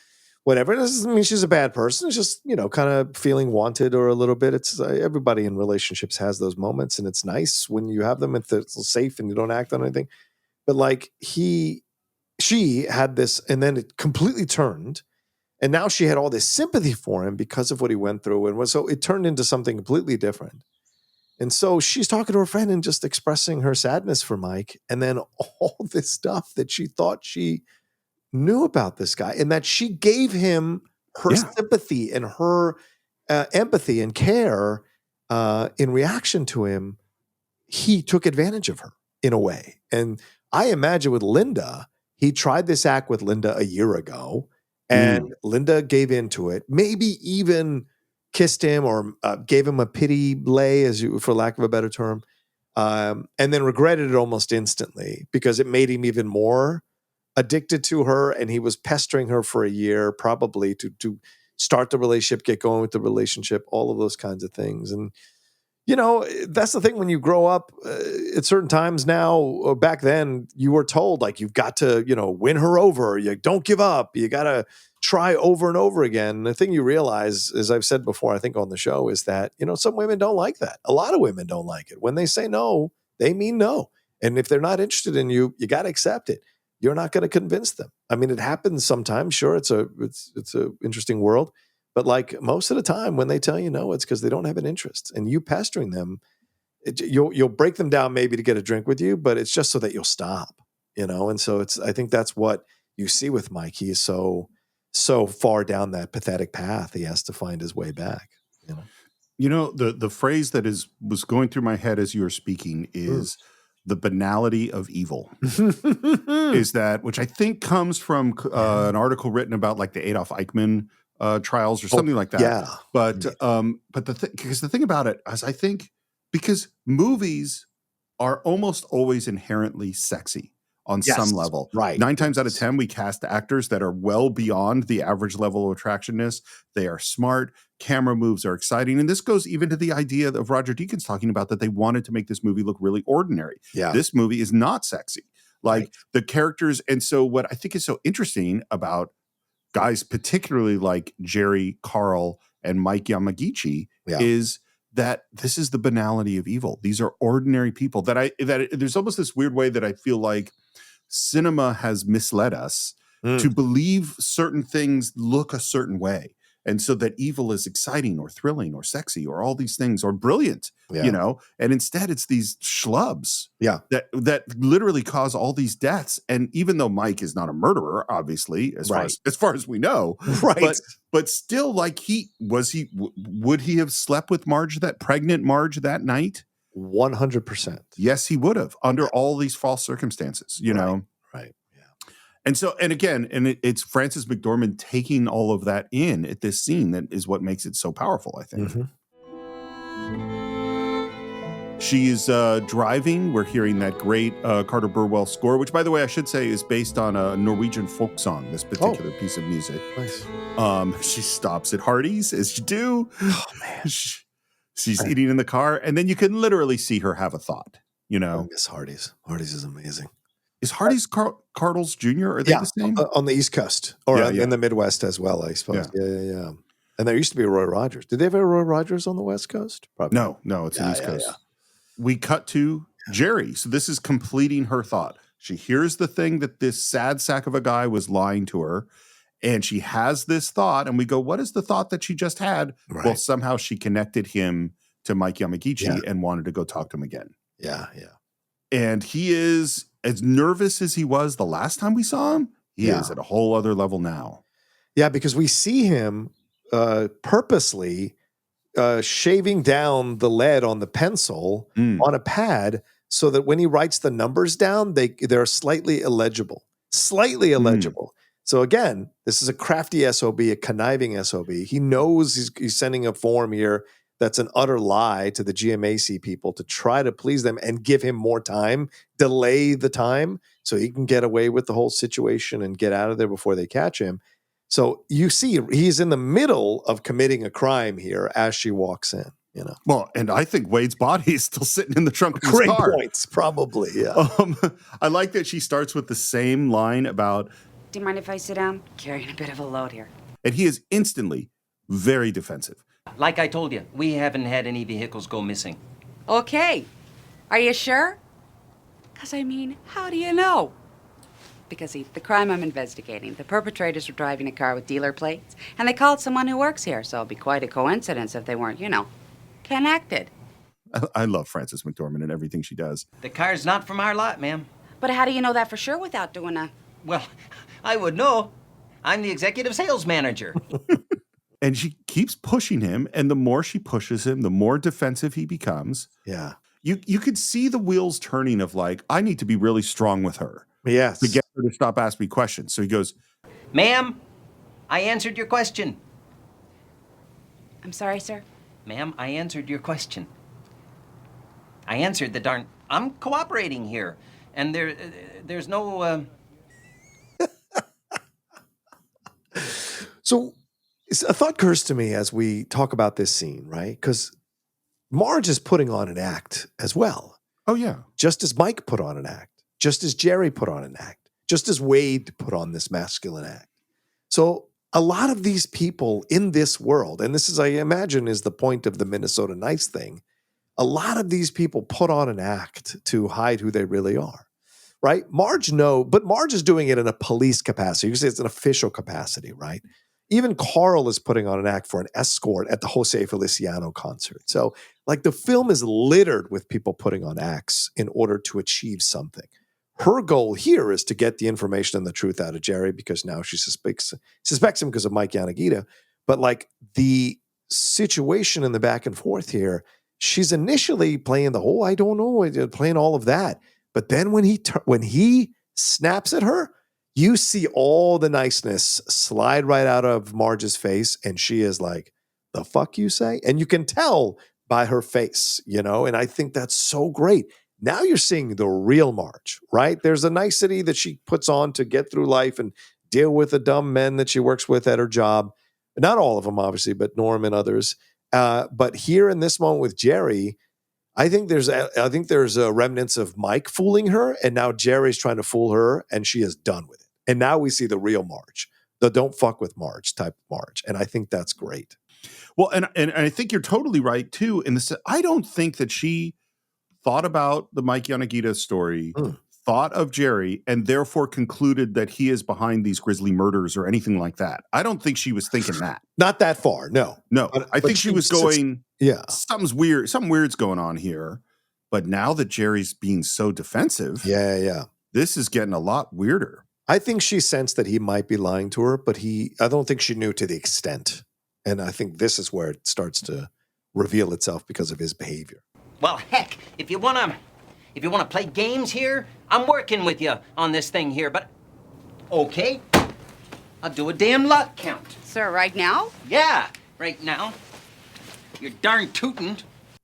whatever. It doesn't mean she's a bad person. It's just, kind of feeling wanted or a little bit. It's everybody in relationships has those moments and it's nice when you have them if it's safe and you don't act on anything. But like she had this and then it completely turned and now she had all this sympathy for him because of what he went through. And so it turned into something completely different. And so she's talking to her friend and just expressing her sadness for Mike. And then all this stuff that she thought she knew about this guy and that she gave him her sympathy and her empathy and care in reaction to him. He took advantage of her in a way. And I imagine with Linda, he tried this act with Linda a year ago and Linda gave into it, maybe even kissed him or gave him a pity lay, for lack of a better term, and then regretted it almost instantly because it made him even more addicted to her and he was pestering her for a year probably to start the relationship, get going with the relationship, all of those kinds of things. And that's the thing when you grow up at certain times now or back then you were told like you've got to, win her over. You don't give up. You got to try over and over again. And the thing you realize, as I've said before, I think on the show is that, some women don't like that. A lot of women don't like it. When they say no, they mean no. And if they're not interested in you, you got to accept it. You're not going to convince them. I mean, it happens sometimes. Sure. It's a interesting world. But like most of the time when they tell you no, it's because they don't have an interest and you pestering them, you'll break them down maybe to get a drink with you, but it's just so that you'll stop, And so I think that's what you see with Mike. He is so far down that pathetic path. He has to find his way back, the phrase that was going through my head as you were speaking is the banality of evil is that, which I think comes from an article written about like the Adolf Eichmann trials or something like that. Yeah. But because the thing about it is, I think because movies are almost always inherently sexy on some level. Right. 9 times out of 10, we cast actors that are well beyond the average level of attractionness. They are smart. Camera moves are exciting. And this goes even to the idea of Roger Deakins talking about that they wanted to make this movie look really ordinary. Yeah. This movie is not sexy. Like the characters. And so what I think is so interesting about guys, particularly like Jerry, Carl, and Mike Yamagichi, is that this is the banality of evil. These are ordinary people that there's almost this weird way that I feel like cinema has misled us to believe certain things look a certain way. And so that evil is exciting or thrilling or sexy or all these things or brilliant, you know, and instead it's these schlubs that literally cause all these deaths. And even though Mike is not a murderer, obviously, as far as we know, but still, like would he have slept with pregnant Marge that night? 100%. Yes, he would have under all these false circumstances, you know? Right. And so, and again, it's Frances McDormand taking all of that in at this scene that is what makes it so powerful, I think. She's driving. We're hearing that great Carter Burwell score, which, by the way, I should say is based on a Norwegian folk song, this particular piece of music. Nice. She stops at Hardee's, as you do. Oh, man. She's eating in the car, and then you can literally see her have a thought, you know? I miss Hardee's. Hardee's is amazing. Is Hardee's Cardles Jr.? Are they the same? On the East Coast or in the Midwest as well, I suppose. Yeah. And there used to be a Roy Rogers. Did they have a Roy Rogers on the West Coast? Probably. No, it's the East Coast. We cut to Jerry. So this is completing her thought. She hears the thing that this sad sack of a guy was lying to her, and she has this thought, and we go, what is the thought that she just had? Right. Well, somehow she connected him to Mike Yamagichi and wanted to go talk to him again. Yeah. And he is as nervous as he was the last time we saw him. He is at a whole other level now. Yeah, because we see him purposely shaving down the lead on the pencil on a pad so that when he writes the numbers down, they're slightly illegible. So again, this is a crafty SOB, a conniving SOB. He knows he's sending a form here that's an utter lie to the GMAC people to try to please them and give him more time, delay the time so he can get away with the whole situation and get out of there before they catch him. So you see, he's in the middle of committing a crime here as she walks in, you know. Well, and I think Wade's body is still sitting in the trunk of his Great car. points, probably, yeah. I like that she starts with the same line about, Do you mind if I sit down? Carrying a bit of a load here. and he is instantly very defensive. Like I told you, we haven't had any vehicles go missing. Okay. Are you sure? Because, I mean, how do you know? Because the crime I'm investigating, the perpetrators were driving a car with dealer plates, and they called someone who works here, so it'd be quite a coincidence if they weren't, connected. I love Frances McDormand and everything she does. The car's not from our lot, ma'am. But how do you know that for sure without doing a... Well, I would know. I'm the executive sales manager. And she keeps pushing him, and the more she pushes him, the more defensive he becomes. Yeah. You could see the wheels turning of like, I need to be really strong with her. Yes. To get her to stop asking me questions. So he goes, Ma'am, I answered your question. I'm sorry, sir? Ma'am, I answered your question. I answered the darn... I'm cooperating here. And there's no... So a thought occurs to me as we talk about this scene, right? Because Marge is putting on an act as well. Oh, yeah. Just as Mike put on an act, just as Jerry put on an act, just as Wade put on this masculine act. So a lot of these people in this world, and this is, I imagine, is the point of the Minnesota Nights thing, a lot of these people put on an act to hide who they really are, right? But Marge is doing it in a police capacity. You can say it's an official capacity, right? Even Carl is putting on an act for an escort at the Jose Feliciano concert. So, like, the film is littered with people putting on acts in order to achieve something. Her goal here is to get the information and the truth out of Jerry because now she suspects him because of Mike Yanagita. But, like, the situation in the back and forth here, she's initially playing the whole, I don't know, playing all of that. But then when he snaps at her, You see all the niceness slide right out of Marge's face, and she is like, the fuck you say? And you can tell by her face, you know, and I think that's so great. Now you're seeing the real Marge, right? There's a nicety that she puts on to get through life and deal with the dumb men that she works with at her job. Not all of them, obviously, but Norm and others. But here in this moment with Jerry, I think there's remnants of Mike fooling her, and now Jerry's trying to fool her, and she is done with it. And now we see the real Marge, the don't fuck with Marge type Marge, and I think that's great. Well, and I think you're totally right too. In this, I don't think that she thought about the Mike Yanagita story, thought of Jerry, and therefore concluded that he is behind these grisly murders or anything like that. I don't think she was thinking that. Not that far, no. I think she was going, yeah, something weird's going on here. But now that Jerry's being so defensive, this is getting a lot weirder. I think she sensed that he might be lying to her, but I don't think she knew to the extent. And I think this is where it starts to reveal itself because of his behavior. Well, heck, if you wanna play games here, I'm working with you on this thing here, but okay, I'll do a damn luck count. Sir, right now? Yeah, right now. You're darn tootin'.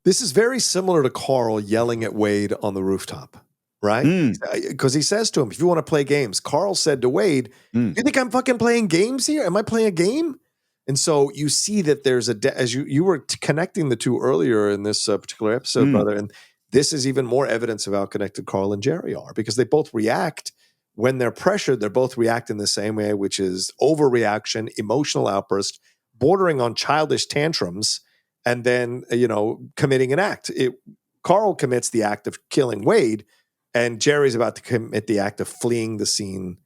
This is very similar to Carl yelling at Wade on the rooftop, right? Because he says to him, if you want to play games, Carl said to Wade, you think I'm fucking playing games here? Am I playing a game? And so you see that there's as you were connecting the two earlier in this particular episode, brother, and this is even more evidence of how connected Carl and Jerry are, because they both react when they're pressured. They're both reacting the same way, which is overreaction, emotional outburst, bordering on childish tantrums, and then, committing an act. Carl commits the act of killing Wade, and Jerry's about to commit the act of fleeing the scene.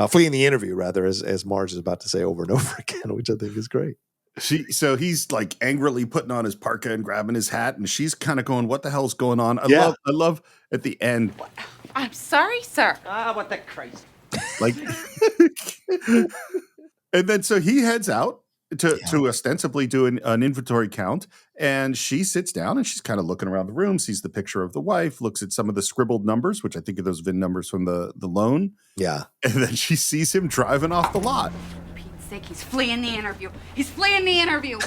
Fleeing the interview, rather, as Marge is about to say over and over again, which I think is great. So he's like angrily putting on his parka and grabbing his hat, and she's kind of going, "What the hell's going on?" I love at the end. I'm sorry, sir. What the Christ? Like, and then so he heads out to ostensibly do an inventory count, and she sits down and she's kind of looking around the room, sees the picture of the wife, looks at some of the scribbled numbers, which I think are those VIN numbers from the loan. Yeah. And then she sees him driving off the lot. For Pete's sake, he's fleeing the interview. He's fleeing the interview.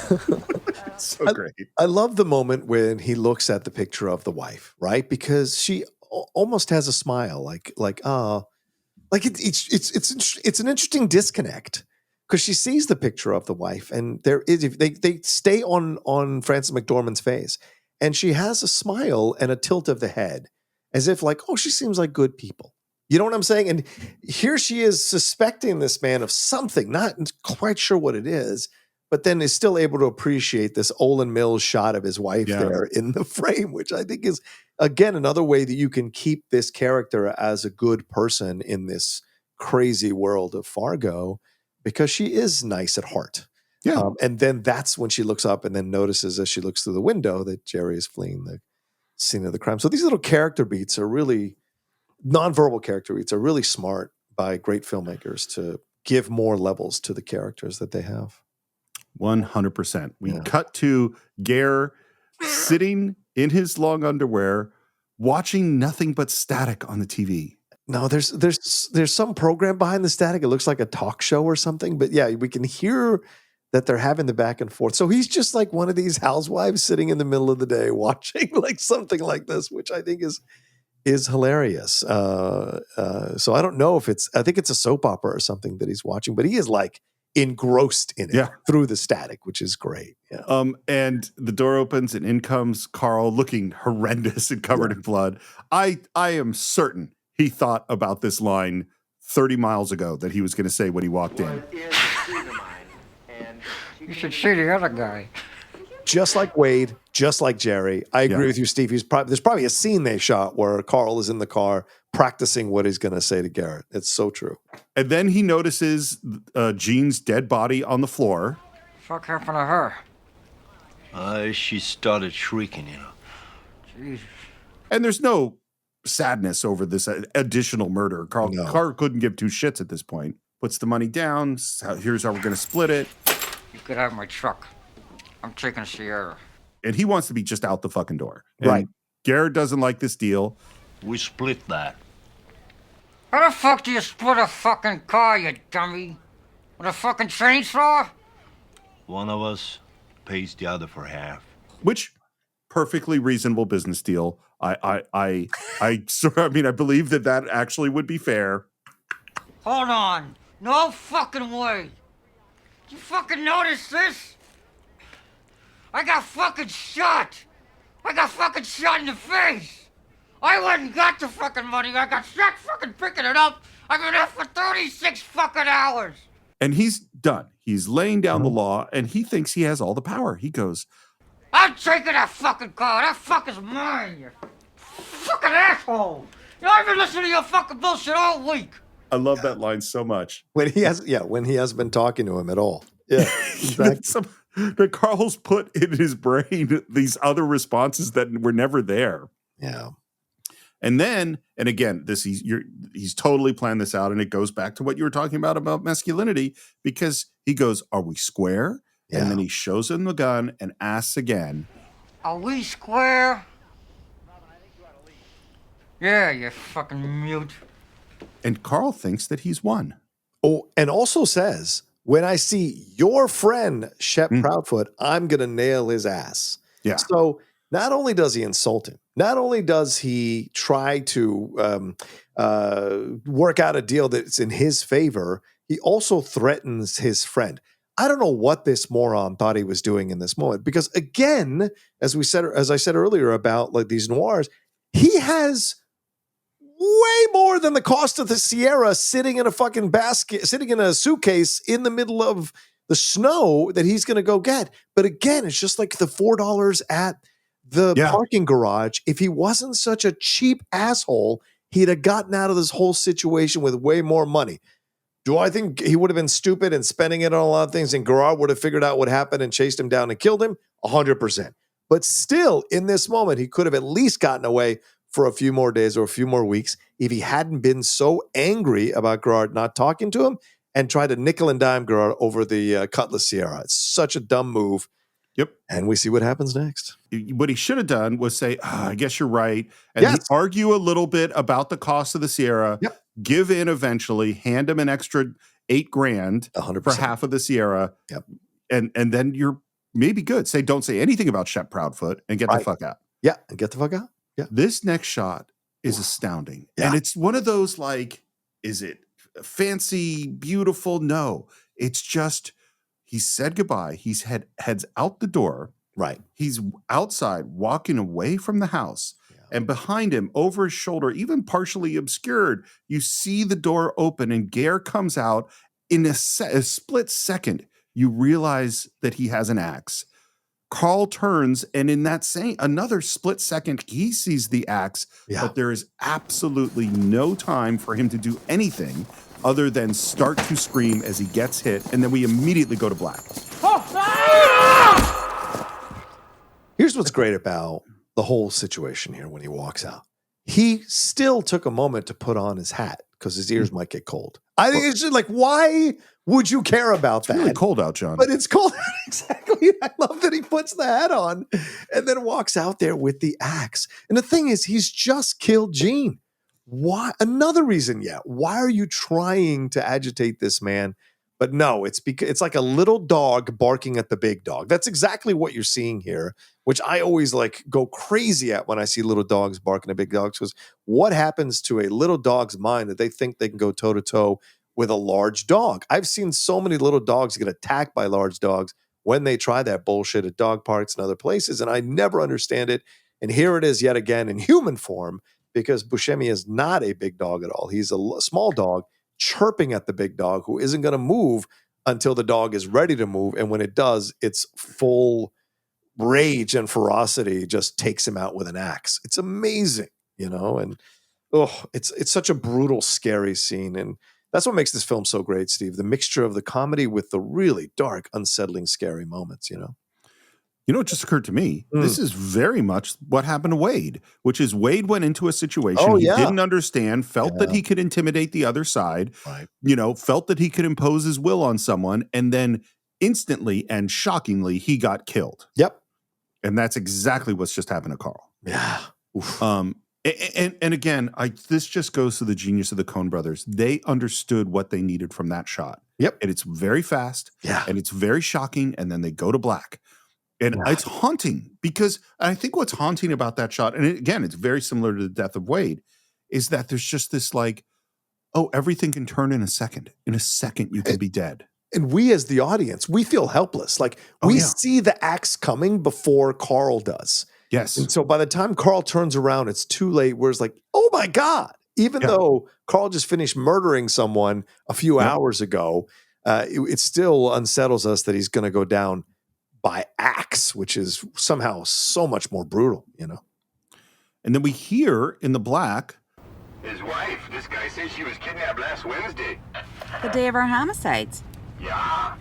So great. I love the moment when he looks at the picture of the wife, right? Because she almost has a smile, like it's an interesting disconnect. Because she sees the picture of the wife, and they stay on Frances McDormand's face, and she has a smile and a tilt of the head, as if like, oh, she seems like good people. You know what I'm saying? And here she is suspecting this man of something, not quite sure what it is, but then is still able to appreciate this Olin Mills shot of his wife there in the frame, which I think is, again, another way that you can keep this character as a good person in this crazy world of Fargo, because she is nice at heart. Yeah. And then that's when she looks up and then notices as she looks through the window that Jerry is fleeing the scene of the crime. So these little character beats are really, nonverbal character beats are really smart by great filmmakers to give more levels to the characters that they have. 100%. We cut to Gaear sitting in his long underwear, watching nothing but static on the TV. No, there's some program behind the static. It looks like a talk show or something. But yeah, we can hear that they're having the back and forth. So he's just like one of these housewives sitting in the middle of the day watching like something like this, which I think is hilarious. So I don't know if I think it's a soap opera or something that he's watching, but he is like engrossed in it through the static, which is great. Yeah. And the door opens and in comes Carl looking horrendous and covered in blood. I am certain he thought about this line 30 miles ago that he was going to say when he walked in. You should see the other guy. Just like Wade, just like Jerry. I agree with you, Steve. There's probably a scene they shot where Carl is in the car practicing what he's going to say to Garrett. It's so true. And then he notices Jean's dead body on the floor. Fuck happened to her? She started shrieking, Jesus. And there's no sadness over this additional murder. Carl couldn't give two shits at this point. Puts the money down. Here's how we're going to split it. You could have my truck. I'm taking Sierra. And he wants to be just out the fucking door. Right. Garrett doesn't like this deal. We split that. How the fuck do you split a fucking car, you dummy? With a fucking chainsaw? One of us pays the other for half. Which perfectly reasonable business deal. I believe that actually would be fair. Hold on. No fucking way. You fucking notice this? I got fucking shot. I got fucking shot in the face. I went and got the fucking money. I got shot fucking picking it up. I've been there for 36 fucking hours. And he's done. He's laying down the law, and he thinks he has all the power. He goes, I'm taking that fucking car. That fucker's mine, you fucking asshole. You know, I've been listening to your fucking bullshit all week. I love that line so much. When he hasn't been talking to him at all. Yeah, exactly. That Carl's put in his brain these other responses that were never there. Yeah. And then, and again, he's totally planned this out, and it goes back to what you were talking about masculinity, because he goes, "Are we square?" Yeah. And then he shows him the gun and asks again, "Are we square?" Yeah, you fucking mute. And Carl thinks that he's won. Oh, and also says, "When I see your friend Shep Proudfoot, I'm gonna nail his ass." Yeah. So not only does he insult him, not only does he try to work out a deal that's in his favor, he also threatens his friend. I don't know what this moron thought he was doing in this moment, because again, as I said earlier about like these noirs, he has way more than the cost of the Sierra sitting in a fucking basket, sitting in a suitcase in the middle of the snow that he's going to go get. But again, it's just like the $4 at the parking garage. If he wasn't such a cheap asshole, he'd have gotten out of this whole situation with way more money. Do I think he would have been stupid and spending it on a lot of things and Gaear would have figured out what happened and chased him down and killed him? 100%. But still, in this moment, he could have at least gotten away for a few more days or a few more weeks if he hadn't been so angry about Gaear not talking to him and tried to nickel and dime Gaear over the Cutlass Sierra. It's such a dumb move. Yep. And we see what happens next. What he should have done was say, I guess you're right. And argue a little bit about the cost of the Sierra, give in eventually, hand him an extra $8,000 100%. for half of the Sierra. Yep. And then you're maybe good. Don't say anything about Shep Proudfoot and get the fuck out. Yeah. And get the fuck out. Yeah. This next shot is astounding. Yeah. And it's one of those like, is it fancy, beautiful? No, it's just, he said goodbye. He's heads out the door. Right. He's outside walking away from the house. Yeah. And behind him, over his shoulder, even partially obscured, you see the door open and Gaear comes out. In a split second, you realize that he has an axe. Carl turns, and in that another split second, he sees the axe, but there is absolutely no time for him to do anything other than start to scream as he gets hit, and then we immediately go to black. Here's what's great about the whole situation here when he walks out. He still took a moment to put on his hat because his ears might get cold. I think it's just like, why would you care about that? It's really cold out, John. But it's cold out, exactly. I love that he puts the hat on and then walks out there with the axe. And the thing is, he's just killed Gene. Why? Another reason, why are you trying to agitate this man? But no, it's because it's like a little dog barking at the big dog. That's exactly what you're seeing here, which I always like go crazy at when I see little dogs barking at big dogs. Because what happens to a little dog's mind that they think they can go toe to toe with a large dog? I've seen so many little dogs get attacked by large dogs when they try that bullshit at dog parks and other places, and I never understand it. And here it is yet again in human form, because Buscemi is not a big dog at all. He's a small dog chirping at the big dog who isn't going to move until the dog is ready to move. And when it does, its full rage and ferocity just takes him out with an axe. It's amazing, and it's such a brutal, scary scene. And that's what makes this film so great, Steve. The mixture of the comedy with the really dark, unsettling, scary moments, It just occurred to me. This is very much what happened to Wade, which is Wade went into a situation he didn't understand, felt that he could intimidate the other side, felt that he could impose his will on someone, and then instantly and shockingly, he got killed. Yep. And that's exactly what's just happened to Carl. Yeah. And again, this just goes to the genius of the Coen brothers. They understood what they needed from that shot. Yep. And it's very fast. Yeah. And it's very shocking. And then they go to black. And it's haunting because I think what's haunting about that shot, and again, it's very similar to the death of Wade, is that there's just this like, oh, everything can turn in a second. In a second, you can be dead. And we as the audience, we feel helpless. Like we see the axe coming before Carl does. Yes. And so by the time Carl turns around, it's too late. Where it's like, oh my God, even though Carl just finished murdering someone a few hours ago, it still unsettles us that he's going to go down by axe, which is somehow so much more brutal, you know? And then we hear in the black, his wife, this guy says she was kidnapped last Wednesday. The day of our homicides. Yeah.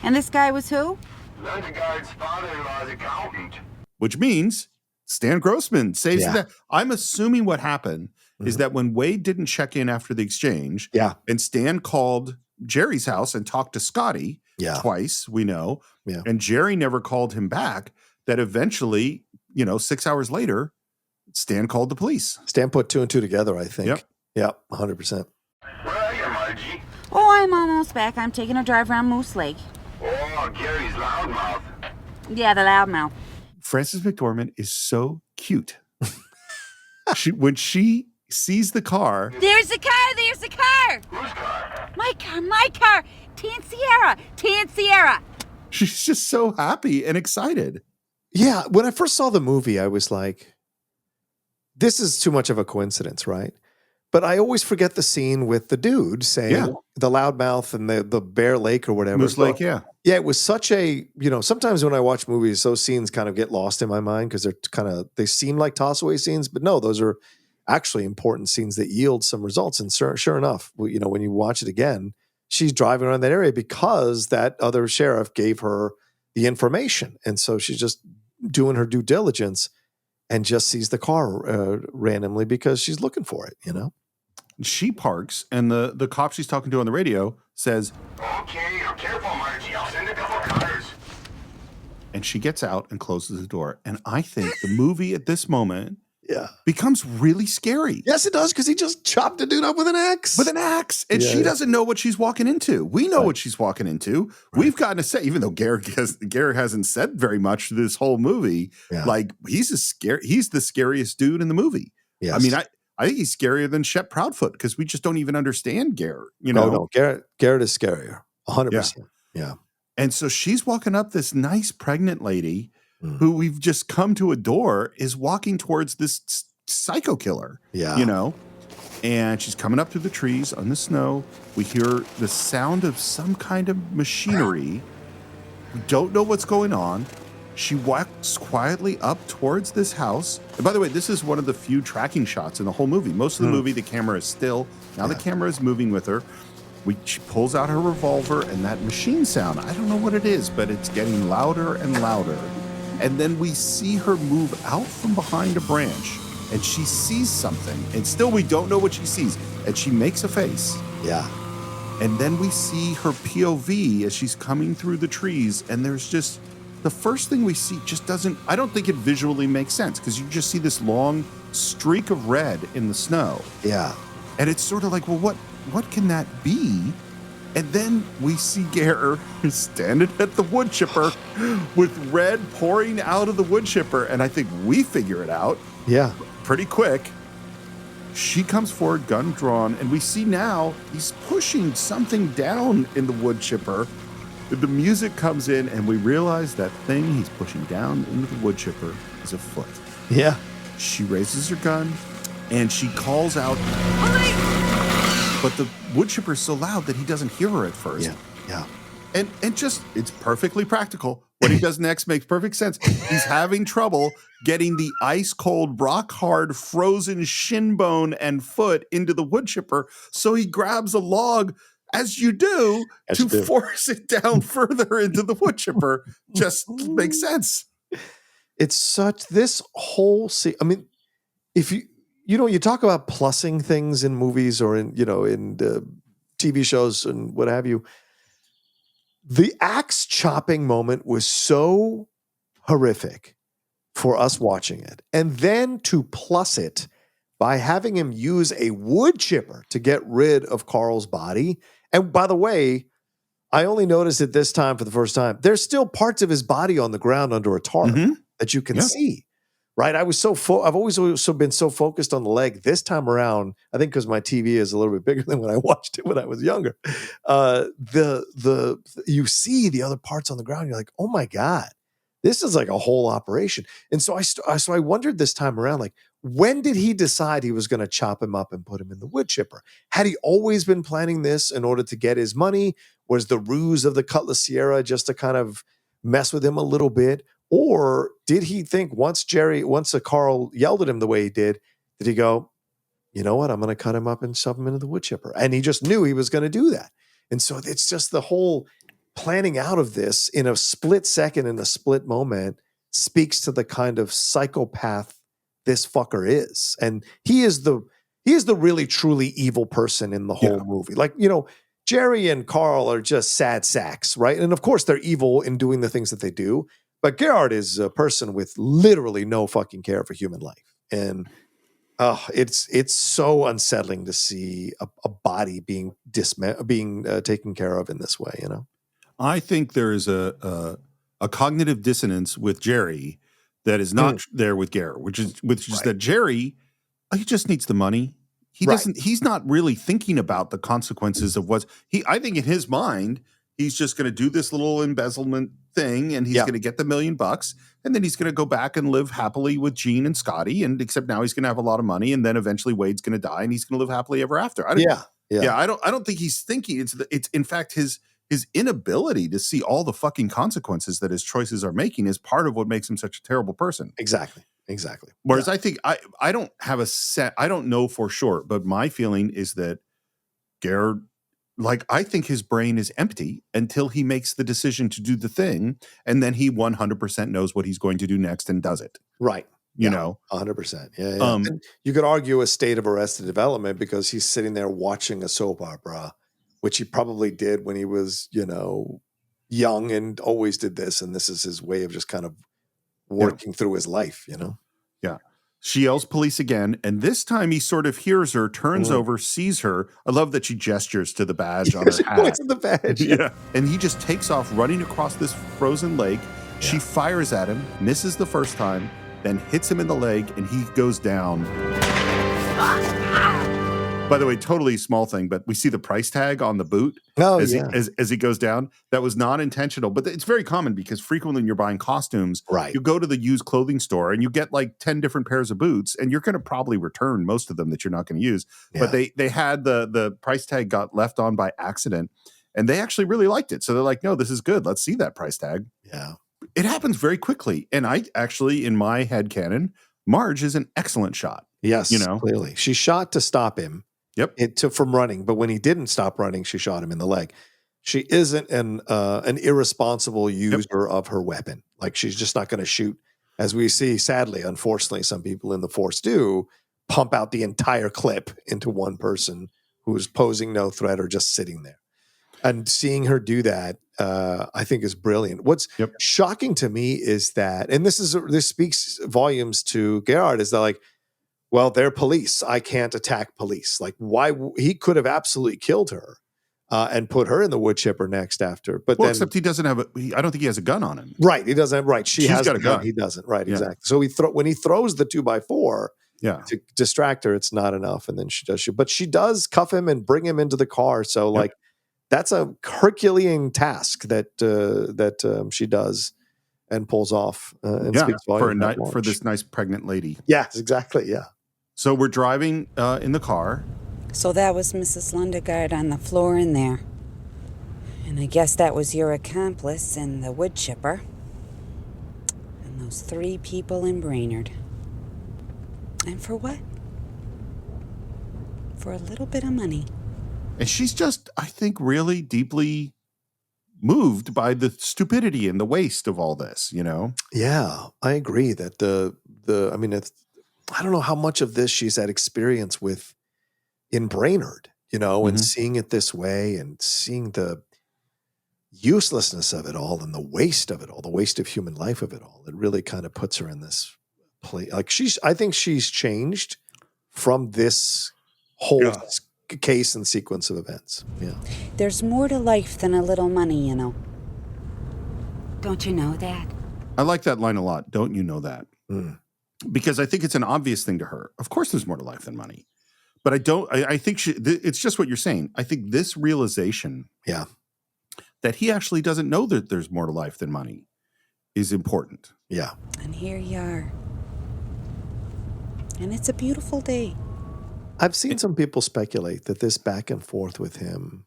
And this guy was who? Lundegaard's father-in-law's accountant. which means Stan Grossman saves that. I'm assuming what happened is that when Wade didn't check in after the exchange, and Stan called Jerry's house and talked to Scotty twice, we know, and Jerry never called him back, that eventually, 6 hours later, Stan called the police. Stan put 2 and 2 together, I think. Yep, 100%. Where are you, Margie? Oh, I'm almost back. I'm taking a drive around Moose Lake. Oh, Gary's loudmouth. Yeah, the loudmouth. Frances McDormand is so cute. When she sees the car. There's the car. There's the car. Whose car? My car. My car. Tan Sierra. Tan Sierra. She's just so happy and excited. Yeah, when I first saw the movie, I was like, this is too much of a coincidence, right? But I always forget the scene with the dude saying the loudmouth and the Bear Lake or whatever. Moose Lake, yeah. Yeah, it was such a, sometimes when I watch movies, those scenes kind of get lost in my mind because they seem like toss away scenes, but no, those are actually important scenes that yield some results. And sure enough, when you watch it again, she's driving around that area because that other sheriff gave her the information. And so she's just doing her due diligence and just sees the car randomly because she's looking for it, She parks, and the cop she's talking to on the radio says, "Okay, careful, Margie. I'll send a couple cars." And she gets out and closes the door. And I think the movie at this moment becomes really scary. Yes, it does, because he just chopped a dude up with an axe. And she doesn't know what she's walking into. We know what she's walking into. Right. We've gotten to say, even though Gaear hasn't said very much this whole movie, like he's the scariest dude in the movie. Yes. I mean, I think he's scarier than Shep Proudfoot because we just don't even understand Gaear. No, Garrett is scarier, 100%. Yeah. And so she's walking up, this nice pregnant lady who we've just come to adore is walking towards this psycho killer. And she's coming up through the trees on the snow. We hear the sound of some kind of machinery. We don't know what's going on. She walks quietly up towards this house. And by the way, this is one of the few tracking shots in the whole movie. Most of the movie, the camera is still. Now the camera is moving with her. She pulls out her revolver, and that machine sound, I don't know what it is, but it's getting louder and louder. And then we see her move out from behind a branch, and she sees something. And still we don't know what she sees. And she makes a face. Yeah. And then we see her POV as she's coming through the trees, and there's just... the first thing we see just doesn't, I don't think it visually makes sense because you just see this long streak of red in the snow. Yeah. And it's sort of like, well, what can that be? And then we see Gaear standing at the wood chipper with red pouring out of the wood chipper. And I think we figure it out. Yeah. Pretty quick. She comes forward, gun drawn, and we see now he's pushing something down in the wood chipper. The music comes in, and we realize that thing he's pushing down into the wood chipper is a foot. Yeah. She raises her gun, and she calls out. But the wood chipper is so loud that he doesn't hear her at first. Yeah. And just, it's perfectly practical. What he does next makes perfect sense. He's having trouble getting the ice-cold, rock-hard, frozen shin bone and foot into the wood chipper, so he grabs a log, as you do, force it down further into the wood chipper. Just makes sense. It's such, this whole scene, I mean, if you talk about plussing things in movies or in TV shows and what have you, the axe chopping moment was so horrific for us watching it. And then to plus it by having him use a wood chipper to get rid of Carl's body. And by the way, I only noticed it this time for the first time. There's still parts of his body on the ground under a tarp that you can see. Right? I've always also been so focused on the leg. This time around, I think because my TV is a little bit bigger than when I watched it when I was younger. You see the other parts on the ground. You're like, oh my God, this is like a whole operation. And so I wondered this time around, like, when did he decide he was going to chop him up and put him in the wood chipper? Had he always been planning this in order to get his money? Was the ruse of the Cutlass Sierra just to kind of mess with him a little bit? Or did he think once Carl yelled at him the way he did he go, you know what, I'm going to cut him up and shove him into the wood chipper? And he just knew he was going to do that. And so it's just the whole planning out of this in a split second, in a split moment, speaks to the kind of psychopath this fucker is. And he is the really truly evil person in the whole movie. Like, Jerry and Carl are just sad sacks, right? And of course they're evil in doing the things that they do. But Gaear is a person with literally no fucking care for human life. And it's so unsettling to see a body being taken care of in this way, I think there is a cognitive dissonance with Jerry that is not there with Gaear, which is that Jerry, he just needs the money. He's not really thinking about the consequences of I think in his mind, he's just going to do this little embezzlement thing, and he's going to get the $1 million, and then he's going to go back and live happily with Gene and Scotty, and except now he's going to have a lot of money, and then eventually Wade's going to die, and he's going to live happily ever after. I don't think he's thinking. It's in fact his inability to see all the fucking consequences that his choices are making is part of what makes him such a terrible person. Exactly. Whereas I think I don't have I don't know for sure, but my feeling is that Gaear, I think his brain is empty until he makes the decision to do the thing, and then he 100% knows what he's going to do next and does it. Right. You know? 100%. Yeah. And you could argue a state of arrested development because he's sitting there watching a soap opera, which he probably did when he was, young and always did this, and this is his way of just kind of working through his life, Yeah. She yells police again, and this time he sort of hears her, turns over, sees her. I love that she gestures to the badge on her she hat. points at the badge. Yeah. And he just takes off running across this frozen lake. Yeah. She fires at him, misses the first time, then hits him in the leg, and he goes down. By the way, totally small thing, but we see the price tag on the boot as he goes down. That was not intentional, but it's very common because frequently when you're buying costumes, you go to the used clothing store and you get like 10 different pairs of boots, and you're going to probably return most of them that you're not going to use. Yeah. But they had the price tag got left on by accident, and they actually really liked it. So they're like, no, this is good. Let's see that price tag. Yeah. It happens very quickly. And I actually, in my head canon, Marge is an excellent shot. Yes, clearly. She shot to stop him. Yep. From running, but when he didn't stop running, she shot him in the leg. She isn't an irresponsible user of her weapon. Like, she's just not going to shoot, as we see, sadly, unfortunately, some people in the force do, pump out the entire clip into one person who is posing no threat or just sitting there. And seeing her do that, I think is brilliant. What's shocking to me is that, and this speaks volumes to Gaear, is that like, well, they're police. I can't attack police. Like, why? He could have absolutely killed her and put her in the wood chipper next after. But then, except he doesn't have I don't think he has a gun on him. Right. He doesn't have, right. She's got a gun. He doesn't. Right. Yeah. Exactly. So when he throws the 2x4 to distract her, it's not enough. And then she does shoot. But she does cuff him and bring him into the car. So like, that's a Herculean task that she does and pulls off and speaks volume for this nice pregnant lady. Yes, exactly. Yeah. So we're driving in the car. So that was Mrs. Lundegaard on the floor in there. And I guess that was your accomplice in the wood chipper. And those 3 people in Brainerd. And for what? For a little bit of money. And she's just, I think, really deeply moved by the stupidity and the waste of all this, Yeah, I agree that I don't know how much of this she's had experience with in Brainerd, and seeing it this way and seeing the uselessness of it all and the waste of it all, the waste of human life of it all. It really kind of puts her in this place. Like I think she's changed from this whole case and sequence of events. Yeah. There's more to life than a little money, you know. Don't you know that? I like that line a lot. Don't you know that? Because I think it's an obvious thing to her. Of course there's more to life than money. But I think it's just what you're saying. I think this realization that he actually doesn't know that there's more to life than money is important. Yeah. And here you are. And it's a beautiful day. I've seen some people speculate that this back and forth with him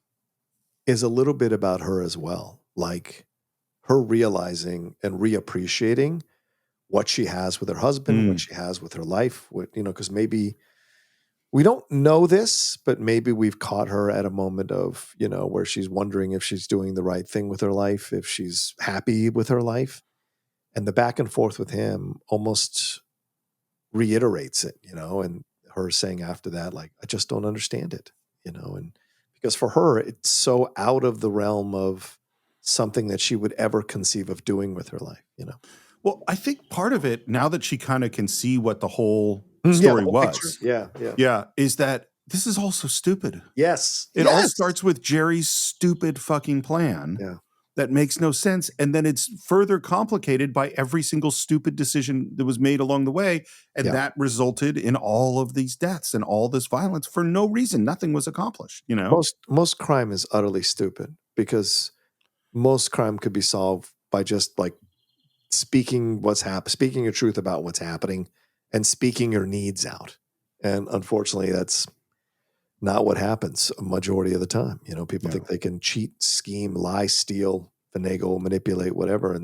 is a little bit about her as well. Like her realizing and reappreciating what she has with her husband, what she has with her life, because maybe we don't know this, but maybe we've caught her at a moment of, where she's wondering if she's doing the right thing with her life, if she's happy with her life. And the back and forth with him almost reiterates it, and her saying after that, like, I just don't understand it, and because for her, it's so out of the realm of something that she would ever conceive of doing with her life, Well, I think part of it, now that she kind of can see what the whole story was, is that this is all so stupid. Yes. It all starts with Jerry's stupid fucking plan that makes no sense. And then it's further complicated by every single stupid decision that was made along the way. And that resulted in all of these deaths and all this violence for no reason. Nothing was accomplished, Most crime is utterly stupid because most crime could be solved by just like speaking speaking your truth about what's happening and speaking your needs out. And unfortunately, that's not what happens a majority of the time. People think they can cheat, scheme, lie, steal, finagle, manipulate, whatever,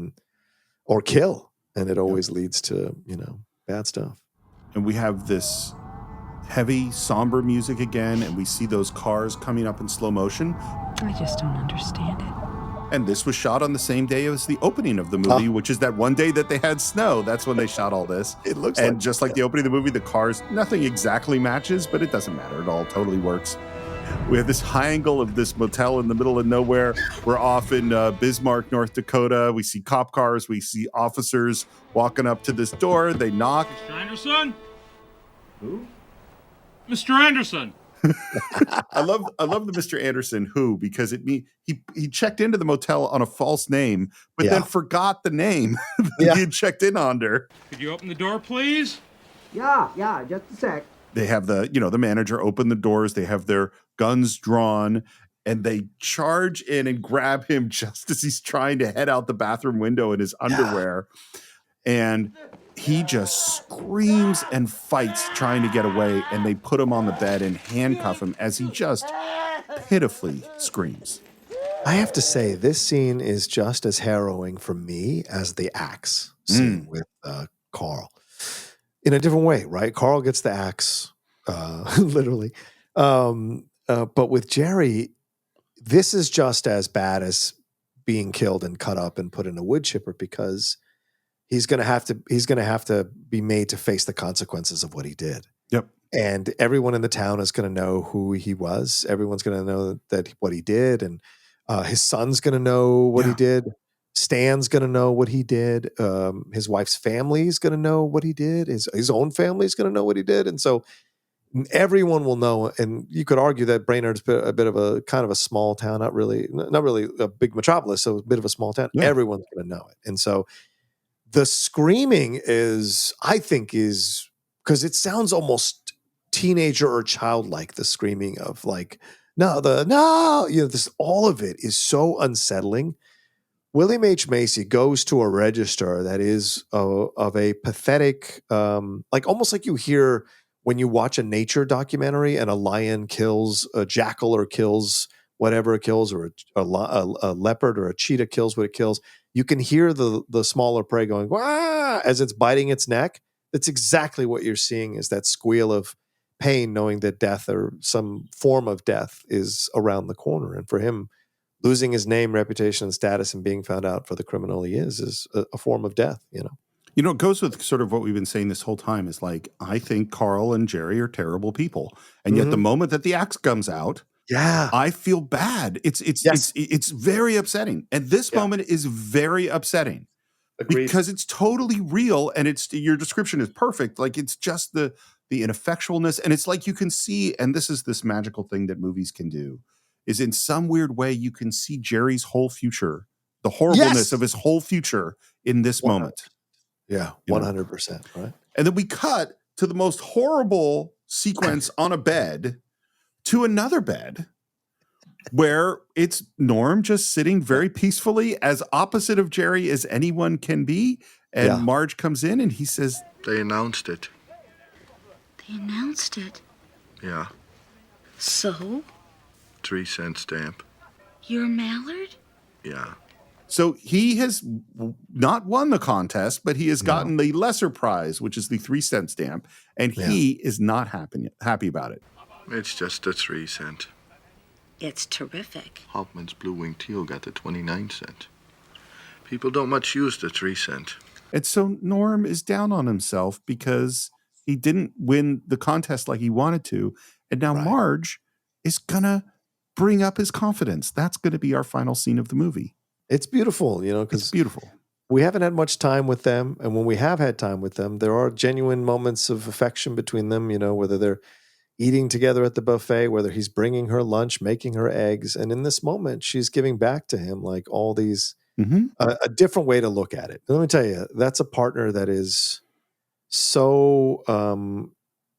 or kill. And it always leads to, bad stuff. And we have this heavy, somber music again, and we see those cars coming up in slow motion. I just don't understand it. And this was shot on the same day as the opening of the movie, which is that one day that they had snow. That's when they shot all this. It looks and just like the opening of the movie, the cars, nothing exactly matches, but it doesn't matter. It all totally works. We have this high angle of this motel in the middle of nowhere. We're off in Bismarck, North Dakota. We see cop cars. We see officers walking up to this door. They knock. Mr. Anderson? Who? Mr. Anderson. I love the Mr. Anderson who, because he checked into the motel on a false name, but then forgot the name that he had checked in under. Could you open the door, please? Yeah, just a sec. They have the manager open the doors. They have their guns drawn, and they charge in and grab him just as he's trying to head out the bathroom window in his underwear. And he just screams and fights trying to get away, and they put him on the bed and handcuff him as he just pitifully screams. I have to say, this scene is just as harrowing for me as the axe scene with Carl. In a different way, right? Carl gets the axe, literally. But with Jerry, this is just as bad as being killed and cut up and put in a wood chipper, because he's going to have to be made to face the consequences of what he did. Yep. And everyone in the town is going to know who he was. Everyone's going to know that what he did, and his son's going to know what he did. Stan's going to know what he did. His wife's family is going to know what he did. His own family is going to know what he did. And so everyone will know. And you could argue that Brainerd's a bit of a kind of a small town, not really a big metropolis. So a bit of a small town. Yeah. Everyone's going to know it. And so the screaming is because it sounds almost teenager or childlike, the screaming of like, no, all of it is so unsettling. William H. Macy goes to a register that is of a pathetic, like almost like you hear when you watch a nature documentary and a lion kills a jackal or kills whatever it kills, or a leopard or a cheetah kills what it kills. You can hear the smaller prey going, wah, as it's biting its neck. That's exactly what you're seeing, is that squeal of pain, knowing that death or some form of death is around the corner. And for him, losing his name, reputation, and status, and being found out for the criminal he is a form of death, It goes with sort of what we've been saying this whole time, is like, I think Carl and Jerry are terrible people. And yet the moment that the axe comes out, I feel bad. It's very upsetting. And this moment is very upsetting. Agreed. Because it's totally real, and your description is perfect. Like, it's just the the ineffectualness. And it's like you can see, and this is this magical thing that movies can do, is in some weird way you can see Jerry's whole future, the horribleness of his whole future in this moment. Yeah, 100%, right? And then we cut to the most horrible sequence on a bed to another bed where it's Norm just sitting very peacefully, as opposite of Jerry as anyone can be. And Marge comes in and he says, They announced it. They announced it. Yeah. So? 3-cent stamp. You're Mallard? Yeah. So he has not won the contest, but he has gotten the lesser prize, which is the 3-cent stamp. And he is not happy about it. It's just a 3-cent. It's terrific. Hoffman's Blue Wing Teal got the 29-cent. People don't much use the 3-cent. And so Norm is down on himself because he didn't win the contest like he wanted to. And now Marge is going to bring up his confidence. That's going to be our final scene of the movie. It's beautiful, you know, because it's beautiful. We haven't had much time with them. And when we have had time with them, there are genuine moments of affection between them, you know, whether they're eating together at the buffet, whether he's bringing her lunch, making her eggs. And in this moment, she's giving back to him like all these, a different way to look at it. And let me tell you, that's a partner that is so